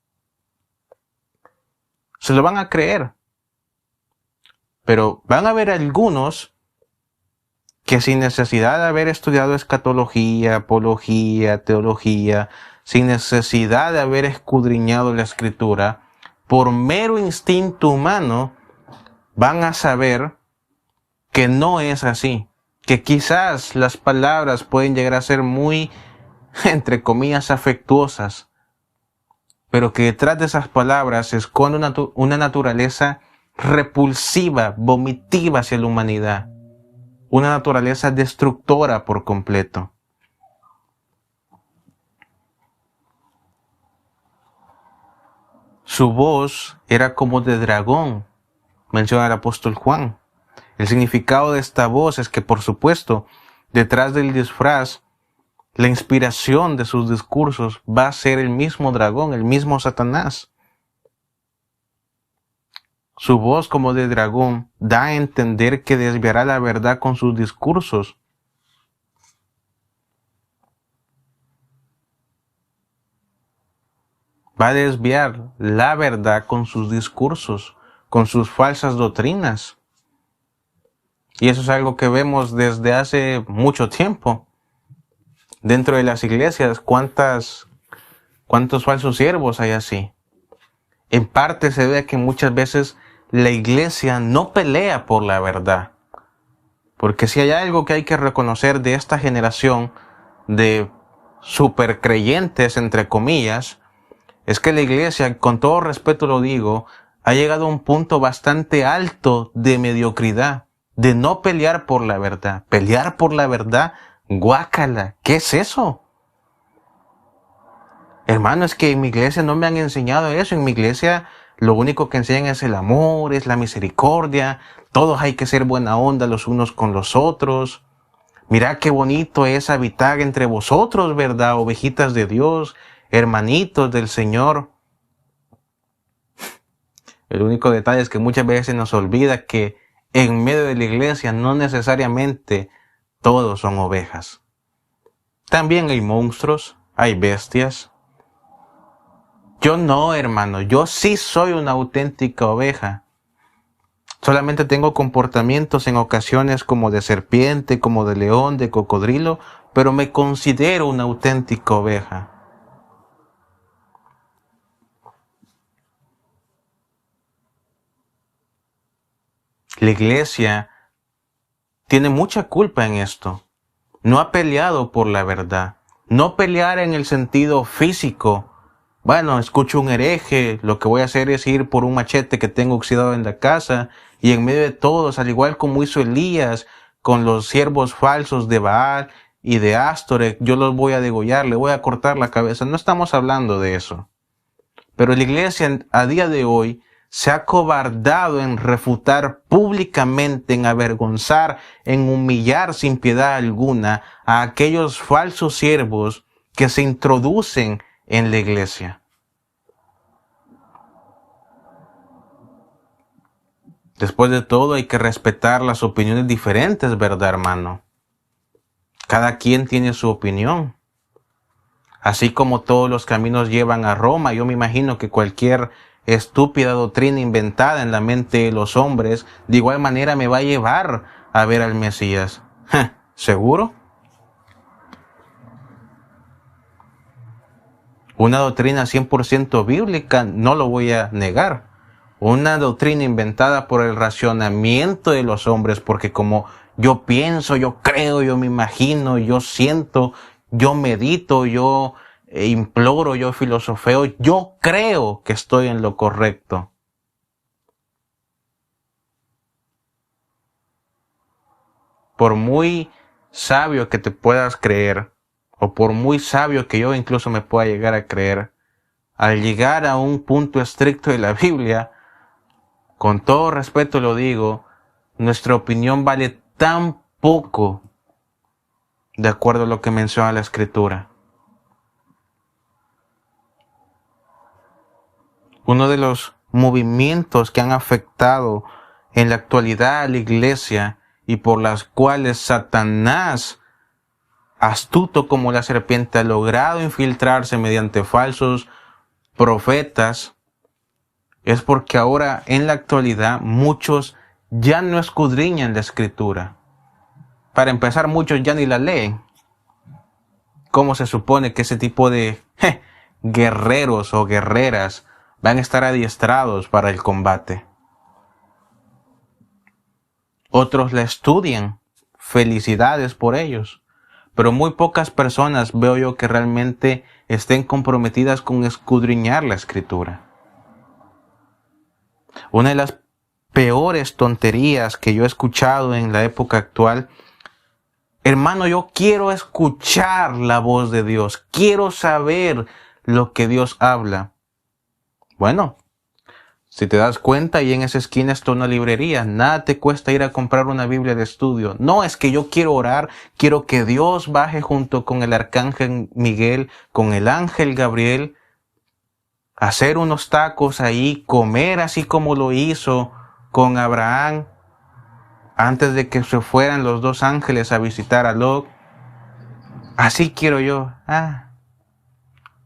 se lo van a creer. Pero van a haber algunos que sin necesidad de haber estudiado escatología, apología, teología, sin necesidad de haber escudriñado la escritura, por mero instinto humano, van a saber que no es así, que quizás las palabras pueden llegar a ser muy, entre comillas, afectuosas, pero que detrás de esas palabras se esconde una naturaleza repulsiva, vomitiva hacia la humanidad, una naturaleza destructora por completo. Su voz era como de dragón, menciona el apóstol Juan. El significado de esta voz es que, por supuesto, detrás del disfraz, la inspiración de sus discursos va a ser el mismo dragón, el mismo Satanás. Su voz como de dragón da a entender que desviará la verdad con sus discursos. Va a desviar la verdad con sus discursos, con sus falsas doctrinas. Y eso es algo que vemos desde hace mucho tiempo. Dentro de las iglesias, ¿cuántos falsos siervos hay así? En parte se ve que muchas veces la iglesia no pelea por la verdad. Porque si hay algo que hay que reconocer de esta generación de supercreyentes, entre comillas, es que la iglesia, con todo respeto lo digo, ha llegado a un punto bastante alto de mediocridad, de no pelear por la verdad. Pelear por la verdad, guácala, ¿qué es eso? Hermano, es que en mi iglesia no me han enseñado eso. En mi iglesia lo único que enseñan es el amor, es la misericordia. Todos hay que ser buena onda los unos con los otros. Mirá qué bonito es habitar entre vosotros, ¿verdad? Ovejitas de Dios, hermanitos del Señor. El único detalle es que muchas veces nos olvida que en medio de la iglesia no necesariamente todos son ovejas. También hay monstruos, hay bestias. Yo no, hermano, yo sí soy una auténtica oveja. Solamente tengo comportamientos en ocasiones como de serpiente, como de león, de cocodrilo, pero me considero una auténtica oveja. La iglesia tiene mucha culpa en esto. No ha peleado por la verdad. No pelear en el sentido físico. Bueno, escucho un hereje, lo que voy a hacer es ir por un machete que tengo oxidado en la casa y en medio de todos, al igual como hizo Elías con los siervos falsos de Baal y de Astoreth, yo los voy a degollar, le voy a cortar la cabeza. No estamos hablando de eso. Pero la iglesia a día de hoy se ha cobardado en refutar públicamente, en avergonzar, en humillar sin piedad alguna a aquellos falsos siervos que se introducen en la iglesia. Después de todo hay que respetar las opiniones diferentes, ¿verdad, hermano? Cada quien tiene su opinión. Así como todos los caminos llevan a Roma, yo me imagino que cualquier estúpida doctrina inventada en la mente de los hombres, de igual manera me va a llevar a ver al Mesías. ¿Seguro? Una doctrina 100% bíblica, no lo voy a negar. Una doctrina inventada por el racionamiento de los hombres, porque como yo pienso, yo creo, yo me imagino, yo siento, yo medito, yo imploro, yo filosofeo, yo creo que estoy en lo correcto. Por muy sabio que te puedas creer, o por muy sabio que yo incluso me pueda llegar a creer, al llegar a un punto estricto de la Biblia, con todo respeto lo digo, nuestra opinión vale tan poco de acuerdo a lo que menciona la Escritura. Uno de los movimientos que han afectado en la actualidad a la iglesia y por las cuales Satanás, astuto como la serpiente, ha logrado infiltrarse mediante falsos profetas, es porque ahora en la actualidad muchos ya no escudriñan la escritura. Para empezar, muchos ya ni la leen. ¿Cómo se supone que ese tipo de guerreros o guerreras van a estar adiestrados para el combate? Otros la estudian, felicidades por ellos, pero muy pocas personas veo yo que realmente estén comprometidas con escudriñar la escritura. Una de las peores tonterías que yo he escuchado en la época actual: hermano, yo quiero escuchar la voz de Dios, quiero saber lo que Dios habla. Bueno, si te das cuenta, y en esa esquina está una librería, nada te cuesta ir a comprar una Biblia de estudio. No, es que yo quiero orar, quiero que Dios baje junto con el arcángel Miguel, con el ángel Gabriel, hacer unos tacos ahí, comer así como lo hizo con Abraham antes de que se fueran los dos ángeles a visitar a Lot. Así quiero yo.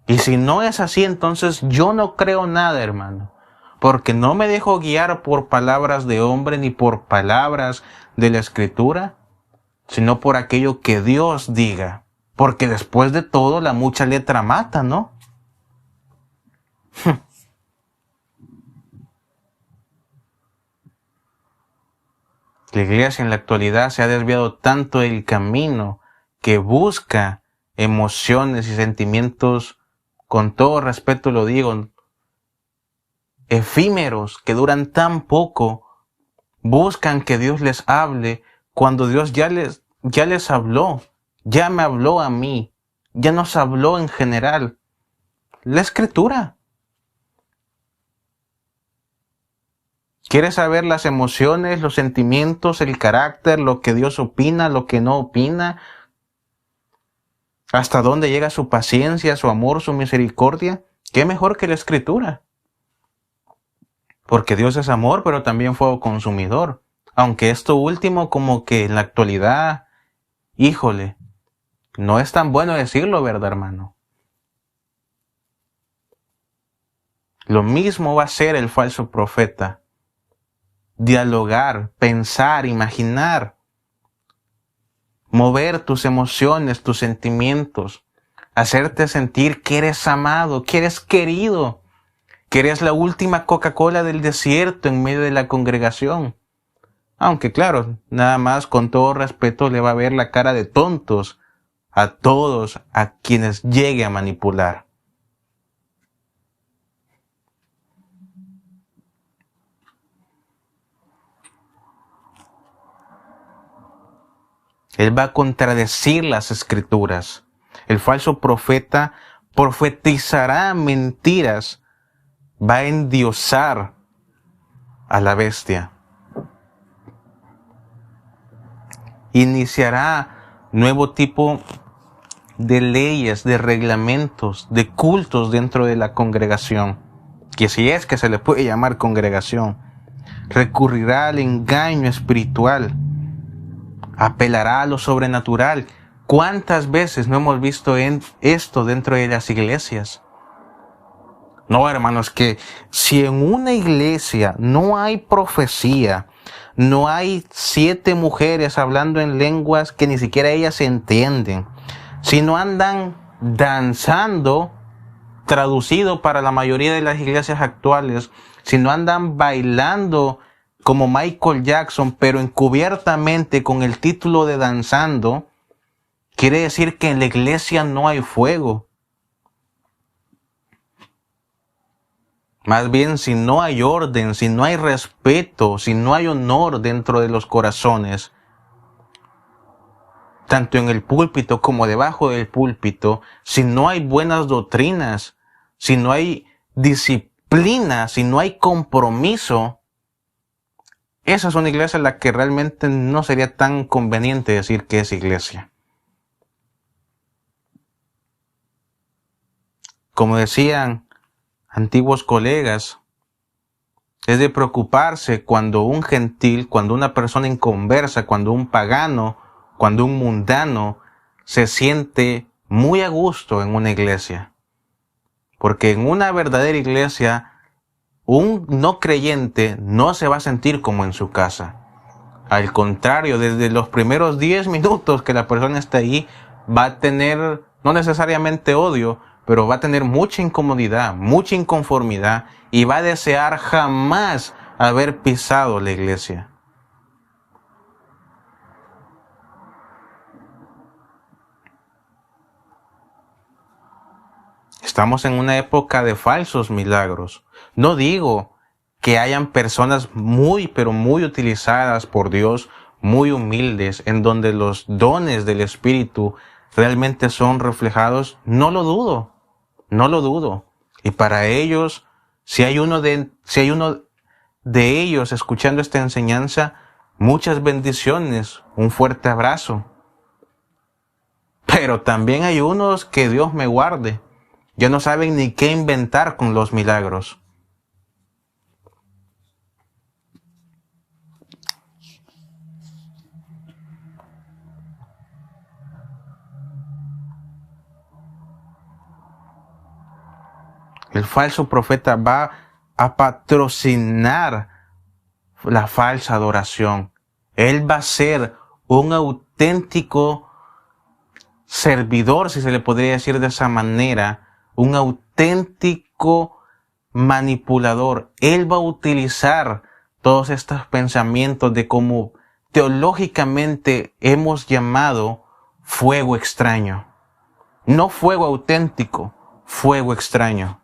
Y si no es así, entonces yo no creo nada, hermano, porque no me dejo guiar por palabras de hombre ni por palabras de la escritura, sino por aquello que Dios diga, porque después de todo la mucha letra mata, ¿no? La iglesia en la actualidad se ha desviado tanto del camino que busca emociones y sentimientos, con todo respeto lo digo, efímeros, que duran tan poco. Buscan que Dios les hable cuando Dios ya les habló, ya me habló a mí, ya nos habló en general. La escritura. ¿Quieres saber las emociones, los sentimientos, el carácter, lo que Dios opina, lo que no opina? ¿Hasta dónde llega su paciencia, su amor, su misericordia? ¿Qué mejor que la escritura? Porque Dios es amor, pero también fuego consumidor. Aunque esto último, como que en la actualidad, híjole, no es tan bueno decirlo, ¿verdad, hermano? Lo mismo va a ser el falso profeta. Dialogar, pensar, imaginar, mover tus emociones, tus sentimientos, hacerte sentir que eres amado, que eres querido, que eres la última Coca-Cola del desierto en medio de la congregación. Aunque claro, nada más con todo respeto le va a ver la cara de tontos a todos a quienes llegue a manipular. Él va a contradecir las escrituras. El falso profeta profetizará mentiras, va a endiosar a la bestia. Iniciará nuevo tipo de leyes, de reglamentos, de cultos dentro de la congregación, que si es que se le puede llamar congregación. Recurrirá al engaño espiritual, apelará a lo sobrenatural. ¿Cuántas veces no hemos visto esto dentro de las iglesias? No, hermanos, que si en una iglesia no hay profecía, no hay 7 mujeres hablando en lenguas que ni siquiera ellas se entienden, si no andan danzando, traducido para la mayoría de las iglesias actuales, si no andan bailando como Michael Jackson, pero encubiertamente con el título de danzando, quiere decir que en la iglesia no hay fuego. Más bien, si no hay orden, si no hay respeto, si no hay honor dentro de los corazones, tanto en el púlpito como debajo del púlpito, si no hay buenas doctrinas, si no hay disciplina, si no hay compromiso, esa es una iglesia en la que realmente no sería tan conveniente decir que es iglesia. Como decían antiguos colegas, es de preocuparse cuando un gentil, cuando una persona inconversa, cuando un pagano, cuando un mundano se siente muy a gusto en una iglesia. Porque en una verdadera iglesia, un no creyente no se va a sentir como en su casa. Al contrario, desde los primeros 10 minutos que la persona está ahí, va a tener, no necesariamente odio, pero va a tener mucha incomodidad, mucha inconformidad y va a desear jamás haber pisado la iglesia. Estamos en una época de falsos milagros. No digo que hayan personas muy, pero muy utilizadas por Dios, muy humildes, en donde los dones del Espíritu realmente son reflejados. No lo dudo, no lo dudo. Y para ellos, si hay uno de ellos escuchando esta enseñanza, muchas bendiciones, un fuerte abrazo. Pero también hay unos que Dios me guarde. Ya no saben ni qué inventar con los milagros. El falso profeta va a patrocinar la falsa adoración. Él va a ser un auténtico servidor, si se le podría decir de esa manera, un auténtico manipulador. Él va a utilizar todos estos pensamientos de cómo teológicamente hemos llamado fuego extraño. No fuego auténtico, fuego extraño.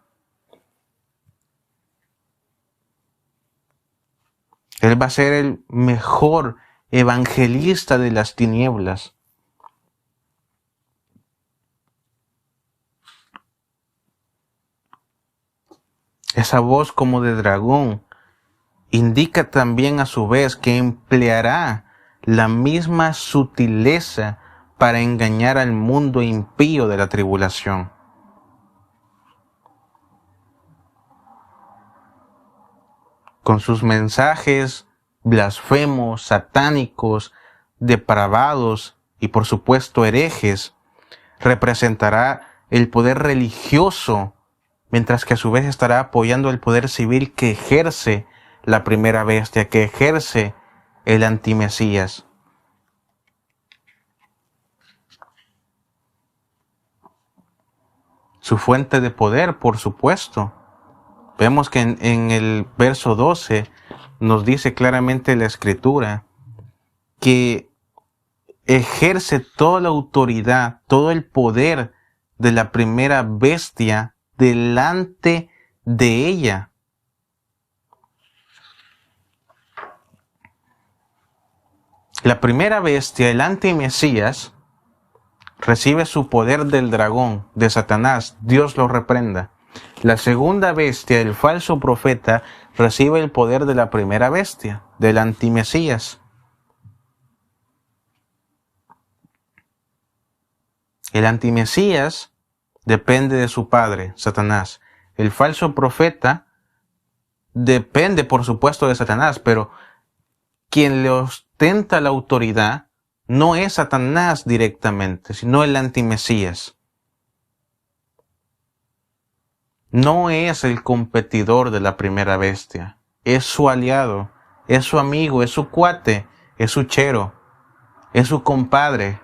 Él va a ser el mejor evangelista de las tinieblas. Esa voz como de dragón indica también a su vez que empleará la misma sutileza para engañar al mundo impío de la tribulación. Con sus mensajes blasfemos, satánicos, depravados y por supuesto herejes, representará el poder religioso, mientras que a su vez estará apoyando el poder civil que ejerce la primera bestia, que ejerce el antimesías. Su fuente de poder, por supuesto. Vemos que en el verso 12 nos dice claramente la Escritura que ejerce toda la autoridad, todo el poder de la primera bestia delante de ella. La primera bestia, el antimesías, recibe su poder del dragón, de Satanás. Dios lo reprenda. La segunda bestia, el falso profeta, recibe el poder de la primera bestia, del antimesías. El antimesías depende de su padre, Satanás. El falso profeta depende, por supuesto, de Satanás, pero quien le ostenta la autoridad no es Satanás directamente, sino el antimesías. No es el competidor de la primera bestia, es su aliado, es su amigo, es su cuate, es su chero, es su compadre.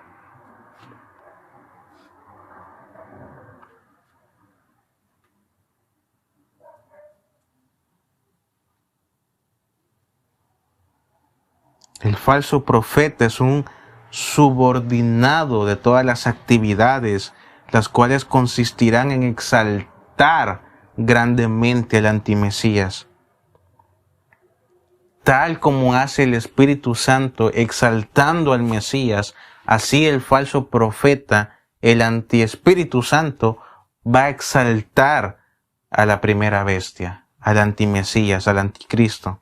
El falso profeta es un subordinado de todas las actividades, las cuales consistirán en exaltar grandemente al antimesías. Tal como hace el Espíritu Santo exaltando al Mesías, así el falso profeta, el antiespíritu Santo, va a exaltar a la primera bestia, al antimesías, al anticristo.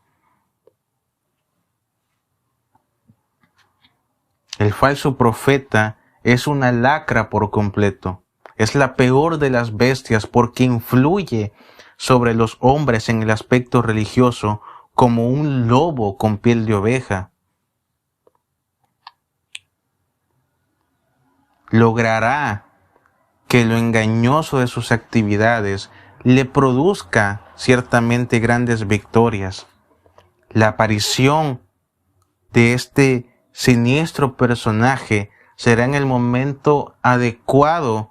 El falso profeta es una lacra por completo. Es la peor de las bestias porque influye sobre los hombres en el aspecto religioso como un lobo con piel de oveja. Logrará que lo engañoso de sus actividades le produzca ciertamente grandes victorias. La aparición de este siniestro personaje será en el momento adecuado,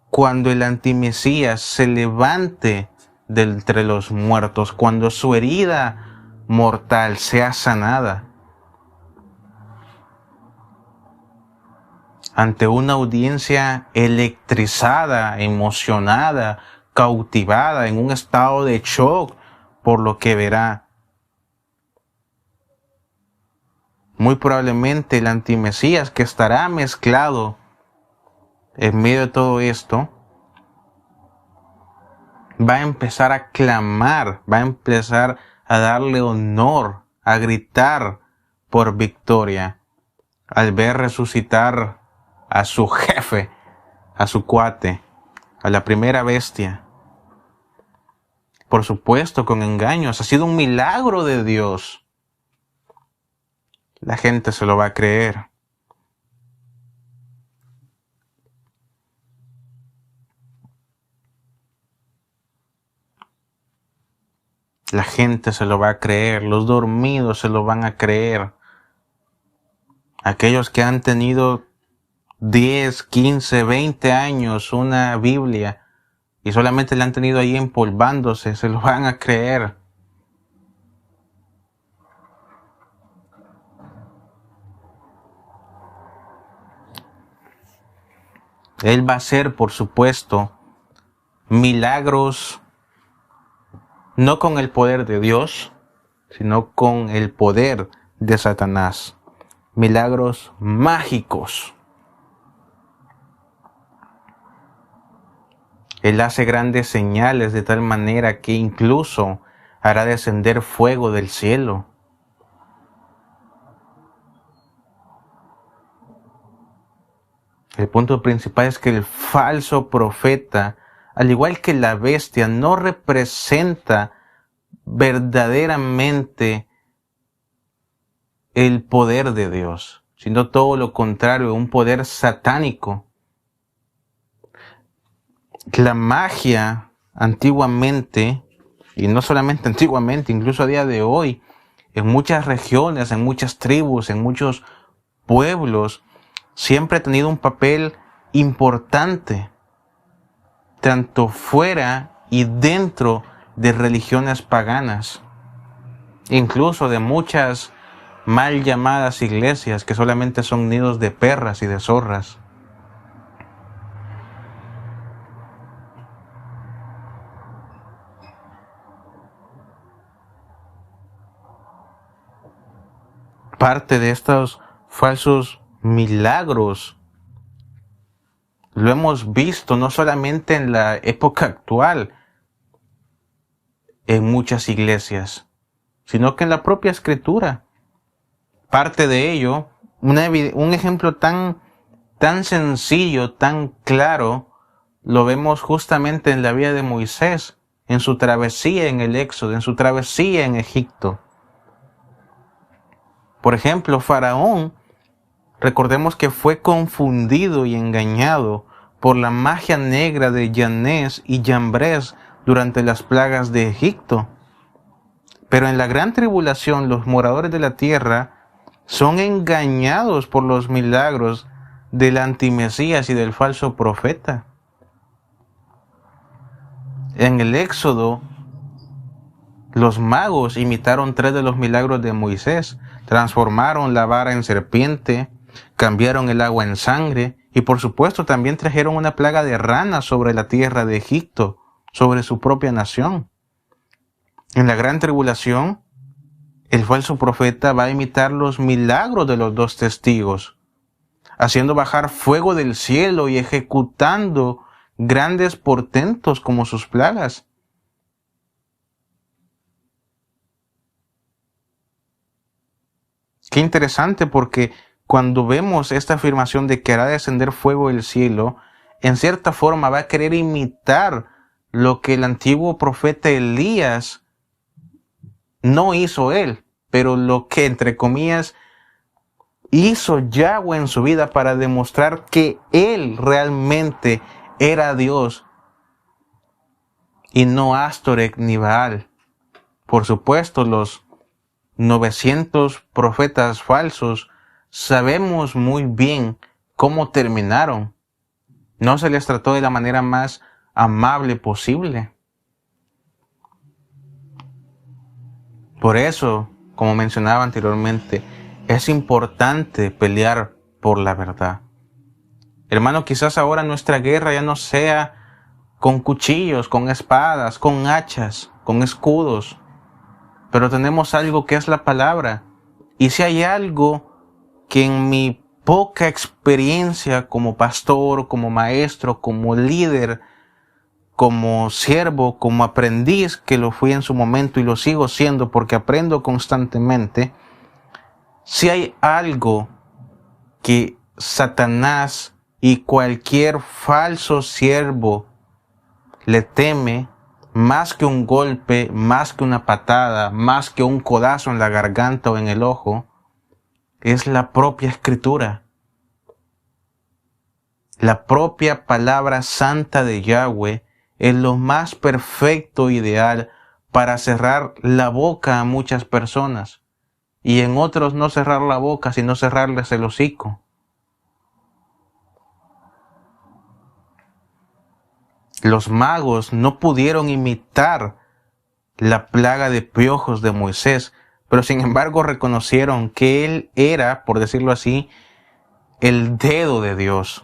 cuando el antimesías se levante de entre los muertos, cuando su herida mortal sea sanada. Ante una audiencia electrizada, emocionada, cautivada, en un estado de shock por lo que verá. Muy probablemente el antimesías, que estará mezclado en medio de todo esto, va a empezar a clamar, va a empezar a darle honor, a gritar por victoria, al ver resucitar a su jefe, a su cuate, a la primera bestia. Por supuesto, con engaños. Ha sido un milagro de Dios. La gente se lo va a creer. La gente se lo va a creer. Los dormidos se lo van a creer. Aquellos que han tenido 10, 15, 20 años una Biblia y solamente la han tenido ahí empolvándose, se lo van a creer. Él va a hacer, por supuesto, milagros, no con el poder de Dios, sino con el poder de Satanás. Milagros mágicos. Él hace grandes señales de tal manera que incluso hará descender fuego del cielo. El punto principal es que el falso profeta, al igual que la bestia, no representa verdaderamente el poder de Dios, sino todo lo contrario, un poder satánico. La magia antiguamente, y no solamente antiguamente, incluso a día de hoy, en muchas regiones, en muchas tribus, en muchos pueblos, siempre ha tenido un papel importante, tanto fuera y dentro de religiones paganas, incluso de muchas mal llamadas iglesias que solamente son nidos de perras y de zorras. Parte de estos falsos milagros lo hemos visto no solamente en la época actual, en muchas iglesias, sino que en la propia Escritura. Parte de ello, un ejemplo tan sencillo, tan claro, lo vemos justamente en la vida de Moisés, en su travesía en el Éxodo, en su travesía en Egipto. Por ejemplo, Faraón, recordemos que fue confundido y engañado por la magia negra de Janés y Jambres durante las plagas de Egipto. Pero en la gran tribulación, los moradores de la tierra son engañados por los milagros del antimesías y del falso profeta. En el Éxodo, los magos imitaron 3 de los milagros de Moisés. Transformaron la vara en serpiente, cambiaron el agua en sangre y por supuesto también trajeron una plaga de ranas sobre la tierra de Egipto, sobre su propia nación. En la gran tribulación, el falso profeta va a imitar los milagros de los 2 testigos, haciendo bajar fuego del cielo y ejecutando grandes portentos como sus plagas. Qué interesante, porque cuando vemos esta afirmación de que hará descender fuego del cielo, en cierta forma va a querer imitar lo que el antiguo profeta Elías no hizo él, pero lo que, entre comillas, hizo Yahweh en su vida para demostrar que él realmente era Dios y no Astoreth ni Baal. Por supuesto, los 900 profetas falsos sabemos muy bien cómo terminaron. No se les trató de la manera más amable posible. Por eso, como mencionaba anteriormente, es importante pelear por la verdad. Hermano, quizás ahora nuestra guerra ya no sea con cuchillos, con espadas, con hachas, con escudos, pero tenemos algo que es la palabra. Y si hay algo que en mi poca experiencia como pastor, como maestro, como líder, como siervo, como aprendiz, que lo fui en su momento y lo sigo siendo porque aprendo constantemente, si hay algo que Satanás y cualquier falso siervo le teme, más que un golpe, más que una patada, más que un codazo en la garganta o en el ojo, es la propia escritura. La propia palabra santa de Yahweh es lo más perfecto, ideal para cerrar la boca a muchas personas. Y en otros no cerrar la boca, sino cerrarles el hocico. Los magos no pudieron imitar la plaga de piojos de Moisés, pero sin embargo reconocieron que él era, por decirlo así, el dedo de Dios.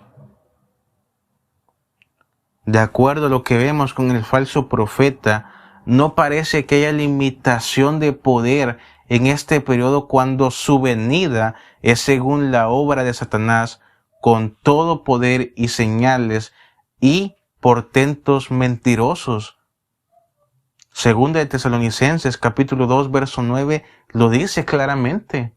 De acuerdo a lo que vemos con el falso profeta, no parece que haya limitación de poder en este periodo cuando su venida es según la obra de Satanás, con todo poder y señales y portentos mentirosos. Segunda de Tesalonicenses, capítulo 2, verso 9, lo dice claramente.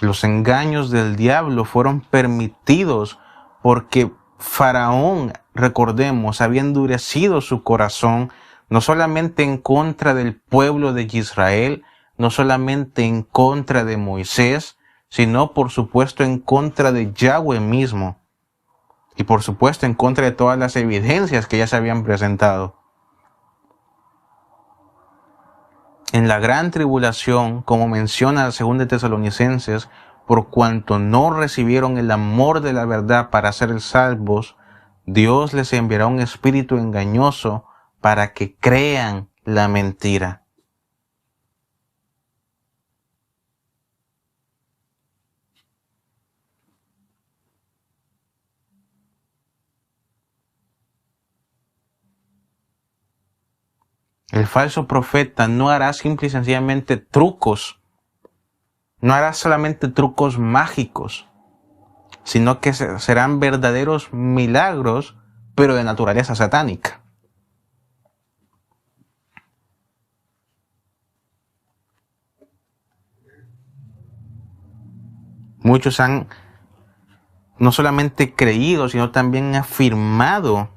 Los engaños del diablo fueron permitidos porque Faraón, recordemos, había endurecido su corazón, no solamente en contra del pueblo de Israel, no solamente en contra de Moisés, sino por supuesto en contra de Yahweh mismo. Y por supuesto en contra de todas las evidencias que ya se habían presentado. En la gran tribulación, como menciona 2 Tesalonicenses, por cuanto no recibieron el amor de la verdad para ser salvos, Dios les enviará un espíritu engañoso para que crean la mentira. El falso profeta no hará simple y sencillamente trucos, no hará solamente trucos mágicos, sino que serán verdaderos milagros, pero de naturaleza satánica. Muchos han no solamente creído, sino también afirmado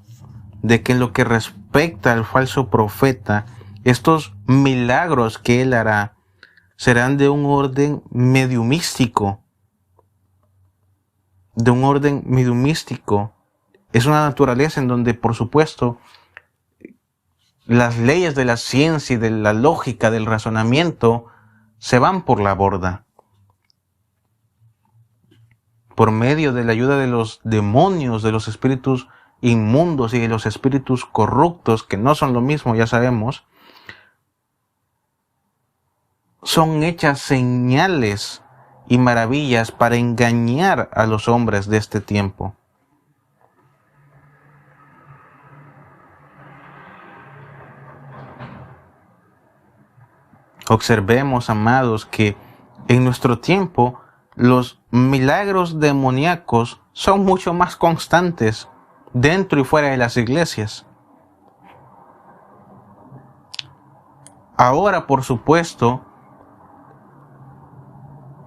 de que en lo que respecta al falso profeta, estos milagros que él hará serán de un orden mediumístico. De un orden mediumístico. Es una naturaleza en donde, por supuesto, las leyes de la ciencia y de la lógica, del razonamiento, se van por la borda. Por medio de la ayuda de los demonios, de los espíritus inmundos y de los espíritus corruptos, que no son lo mismo, ya sabemos, son hechas señales y maravillas para engañar a los hombres de este tiempo. Observemos, amados, que en nuestro tiempo los milagros demoníacos son mucho más constantes dentro y fuera de las iglesias. Ahora, por supuesto,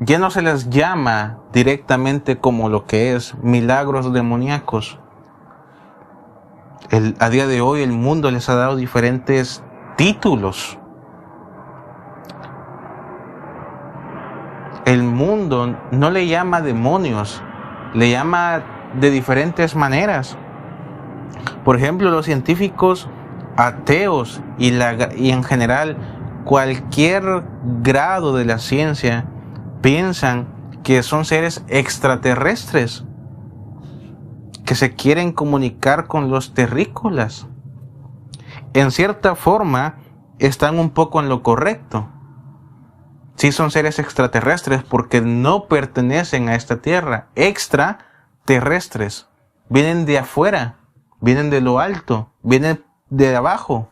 ya no se les llama directamente como lo que es milagros demoníacos. A día de hoy el mundo les ha dado diferentes títulos. El mundo no le llama demonios, le llama de diferentes maneras. Por ejemplo, los científicos ateos y en general cualquier grado de la ciencia piensan que son seres extraterrestres que se quieren comunicar con los terrícolas. En cierta forma están un poco en lo correcto. Sí son seres extraterrestres porque no pertenecen a esta tierra. Extraterrestres. Vienen de afuera, vienen de lo alto, vienen de abajo.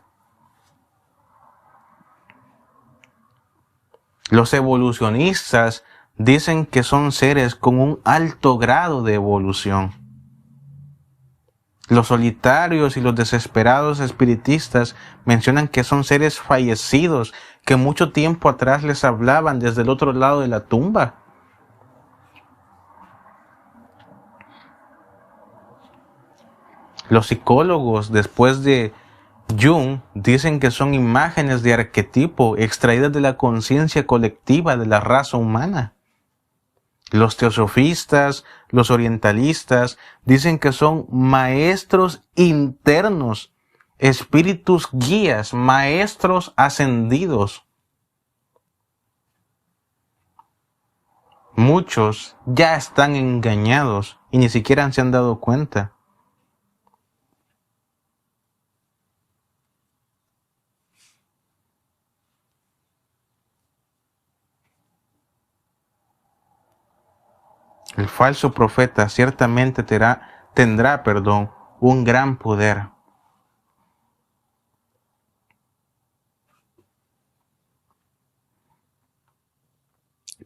Los evolucionistas dicen que son seres con un alto grado de evolución. Los solitarios y los desesperados espiritistas mencionan que son seres fallecidos que mucho tiempo atrás les hablaban desde el otro lado de la tumba. Los psicólogos, después de Jung, dicen que son imágenes de arquetipo extraídas de la conciencia colectiva de la raza humana. Los teosofistas, los orientalistas, dicen que son maestros internos, espíritus guías, maestros ascendidos. Muchos ya están engañados y ni siquiera se han dado cuenta. El falso profeta ciertamente tendrá un gran poder.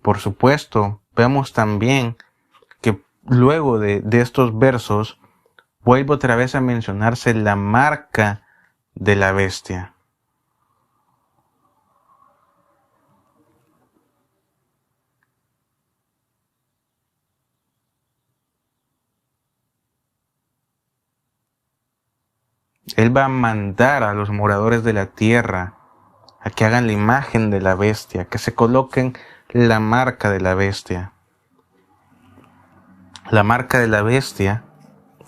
Por supuesto, vemos también que luego de estos versos, vuelve otra vez a mencionarse la marca de la bestia. Él va a mandar a los moradores de la tierra a que hagan la imagen de la bestia, que se coloquen la marca de la bestia. La marca de la bestia,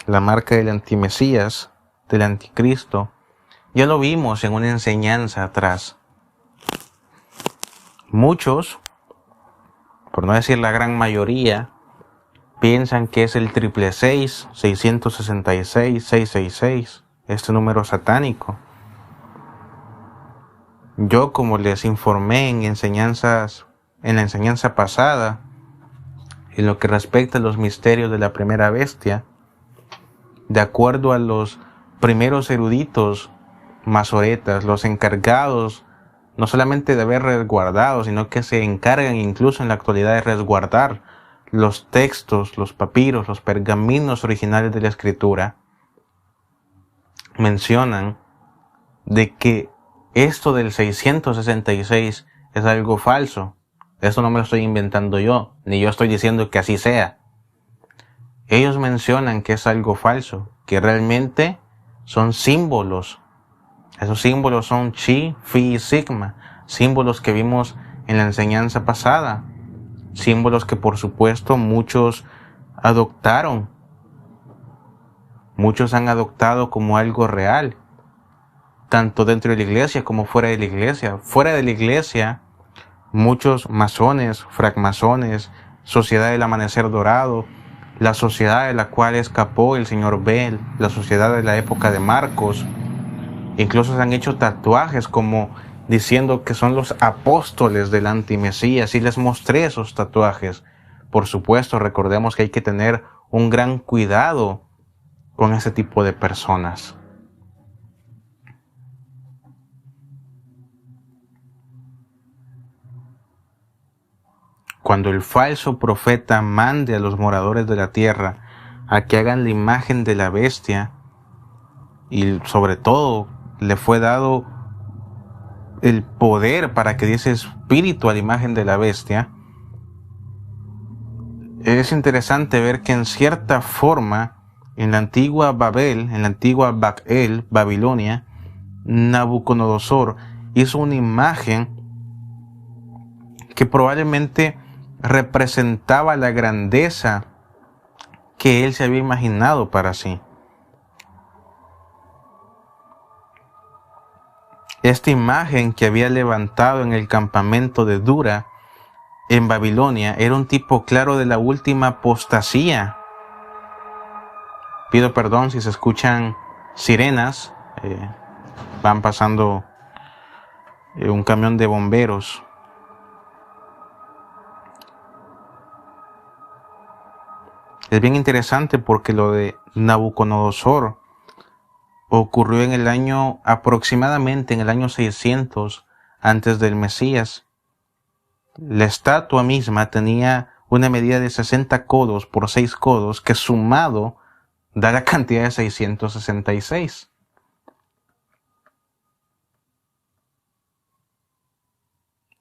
la marca del antimesías, del anticristo, ya lo vimos en una enseñanza atrás. Muchos, por no decir la gran mayoría, piensan que es el 666, 666, 666. Este número satánico. Yo, como les informé en la enseñanza pasada, en lo que respecta a los misterios de la primera bestia, de acuerdo a los primeros eruditos masoretas, los encargados no solamente de haber resguardado, sino que se encargan incluso en la actualidad de resguardar los textos, los papiros, los pergaminos originales de la escritura, mencionan de que esto del 666 es algo falso. Esto no me lo estoy inventando yo, ni yo estoy diciendo que así sea. Ellos mencionan que es algo falso, que realmente son símbolos. Esos símbolos son Chi, Phi y Sigma, símbolos que vimos en la enseñanza pasada, símbolos que por supuesto muchos adoptaron. Muchos han adoptado como algo real, tanto dentro de la iglesia como fuera de la iglesia. Fuera de la iglesia, muchos masones, francmasones, Sociedad del Amanecer Dorado, la sociedad de la cual escapó el señor Bell, la sociedad de la época de Marcos, incluso se han hecho tatuajes como diciendo que son los apóstoles del antimesías, y les mostré esos tatuajes. Por supuesto, recordemos que hay que tener un gran cuidado con ese tipo de personas. Cuando el falso profeta mande a los moradores de la tierra a que hagan la imagen de la bestia, y sobre todo le fue dado el poder para que diese espíritu a la imagen de la bestia, Es interesante ver que en cierta forma, en la antigua Babel, en la antigua Babilonia, Nabucodonosor hizo una imagen que probablemente representaba la grandeza que él se había imaginado para sí. Esta imagen que había levantado en el campamento de Dura en Babilonia era un tipo claro de la última apostasía. Pido perdón si se escuchan sirenas, van pasando un camión de bomberos. Es bien interesante porque lo de Nabucodonosor ocurrió en el año, aproximadamente en el año 600 antes del Mesías. La estatua misma tenía una medida de 60 codos por 6 codos, que sumado da la cantidad de 666.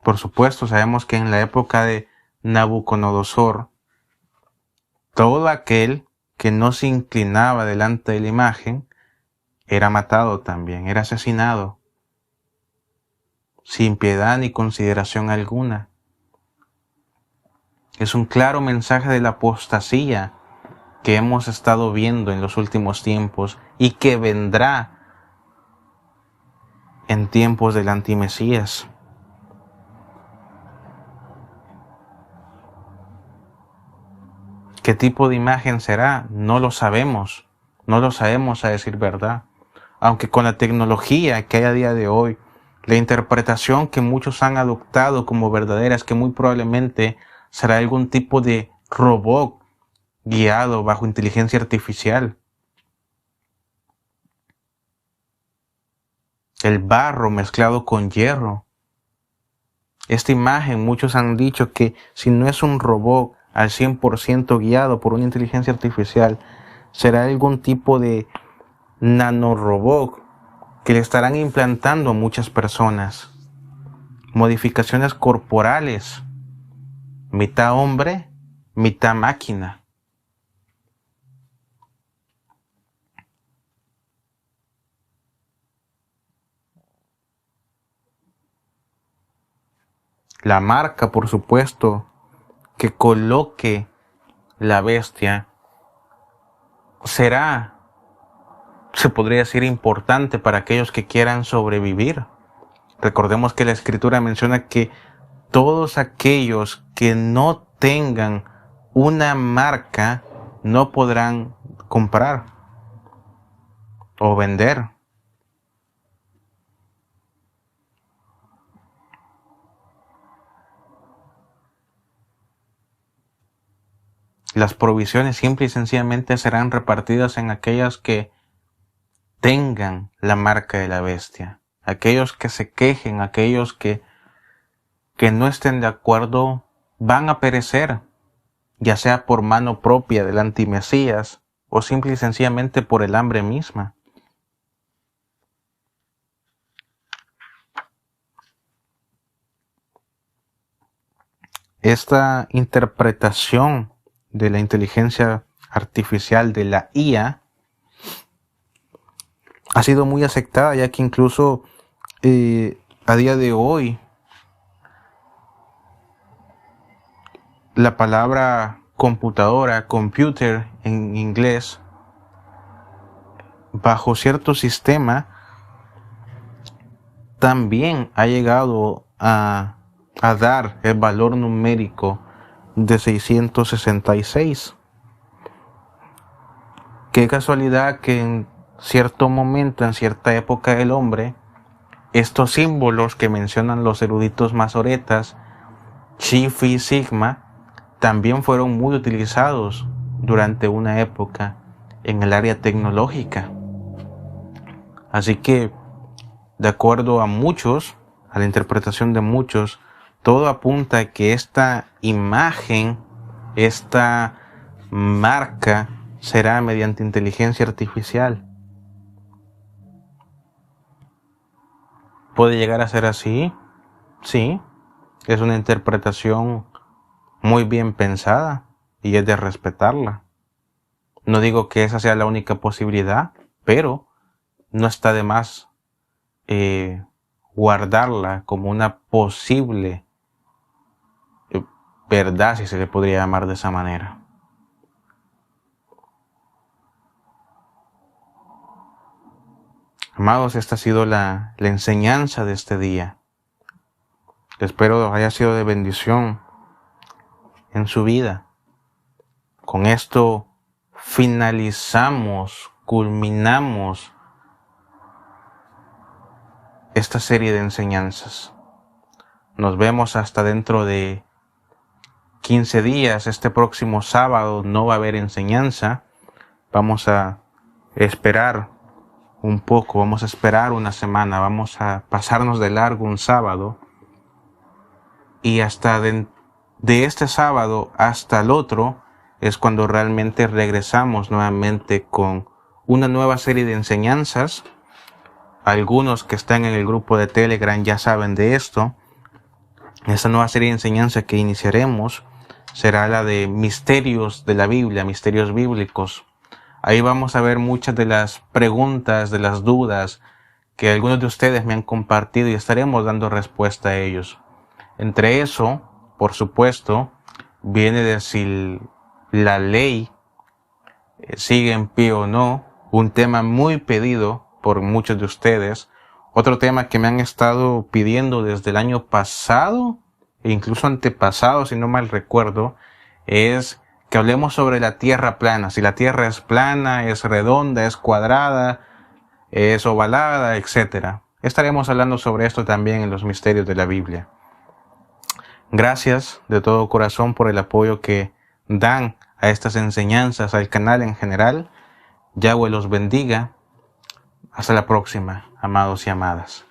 Por supuesto, sabemos que en la época de Nabucodonosor, todo aquel que no se inclinaba delante de la imagen era matado también, era asesinado, sin piedad ni consideración alguna. Es un claro mensaje de la apostasía que hemos estado viendo en los últimos tiempos y que vendrá en tiempos del antimesías. ¿Qué tipo de imagen será? No lo sabemos. No lo sabemos a decir verdad. Aunque con la tecnología que hay a día de hoy, la interpretación que muchos han adoptado como verdadera es que muy probablemente será algún tipo de robot guiado bajo inteligencia artificial. El barro mezclado con hierro. Esta imagen, muchos han dicho que si no es un robot al 100% guiado por una inteligencia artificial, será algún tipo de nanorobot que le estarán implantando a muchas personas. Modificaciones corporales, mitad hombre, mitad máquina. La marca, por supuesto, que coloque la bestia será, se podría decir, importante para aquellos que quieran sobrevivir. Recordemos que la Escritura menciona que todos aquellos que no tengan una marca no podrán comprar o vender. Las provisiones simple y sencillamente serán repartidas en aquellas que tengan la marca de la bestia. Aquellos que se quejen, aquellos que no estén de acuerdo, van a perecer, ya sea por mano propia del antimesías o simple y sencillamente por el hambre misma. Esta interpretación de la inteligencia artificial, de la IA, ha sido muy aceptada, ya que incluso a día de hoy la palabra computadora, computer en inglés, bajo cierto sistema, también ha llegado a dar el valor numérico de 666. Qué casualidad que en cierto momento, en cierta época del hombre, estos símbolos que mencionan los eruditos masoretas, Chi, Phi, Sigma, también fueron muy utilizados durante una época en el área tecnológica. Así que, de acuerdo a muchos, a la interpretación de muchos, todo apunta a que esta imagen, esta marca, será mediante inteligencia artificial. ¿Puede llegar a ser así? Sí, es una interpretación muy bien pensada. y es de respetarla. No digo que esa sea la única posibilidad, pero no está de más guardarla como una posible verdad, si se le podría llamar de esa manera. Amados, esta ha sido la enseñanza de este día. Espero haya sido de bendición en su vida. Con esto finalizamos, culminamos esta serie de enseñanzas. Nos vemos hasta dentro de 15 días. Este próximo sábado no va a haber enseñanza. Vamos a esperar un poco, vamos a esperar una semana, vamos a pasarnos de largo un sábado. Y hasta de este sábado hasta el otro es cuando realmente regresamos nuevamente con una nueva serie de enseñanzas. Algunos que están en el grupo de Telegram ya saben de esto. Esta nueva serie de enseñanzas que iniciaremos será la de misterios de la Biblia, misterios bíblicos. Ahí vamos a ver muchas de las preguntas, de las dudas que algunos de ustedes me han compartido y estaremos dando respuesta a ellos. Entre eso, por supuesto, viene de si la ley sigue en pie o no, un tema muy pedido por muchos de ustedes. Otro tema que me han estado pidiendo desde el año pasado, e incluso antepasado, si no mal recuerdo, es que hablemos sobre la tierra plana. Si la tierra es plana, es redonda, es cuadrada, es ovalada, etc. Estaremos hablando sobre esto también en los misterios de la Biblia. Gracias de todo corazón por el apoyo que dan a estas enseñanzas, al canal en general. Yahweh los bendiga. Hasta la próxima, amados y amadas.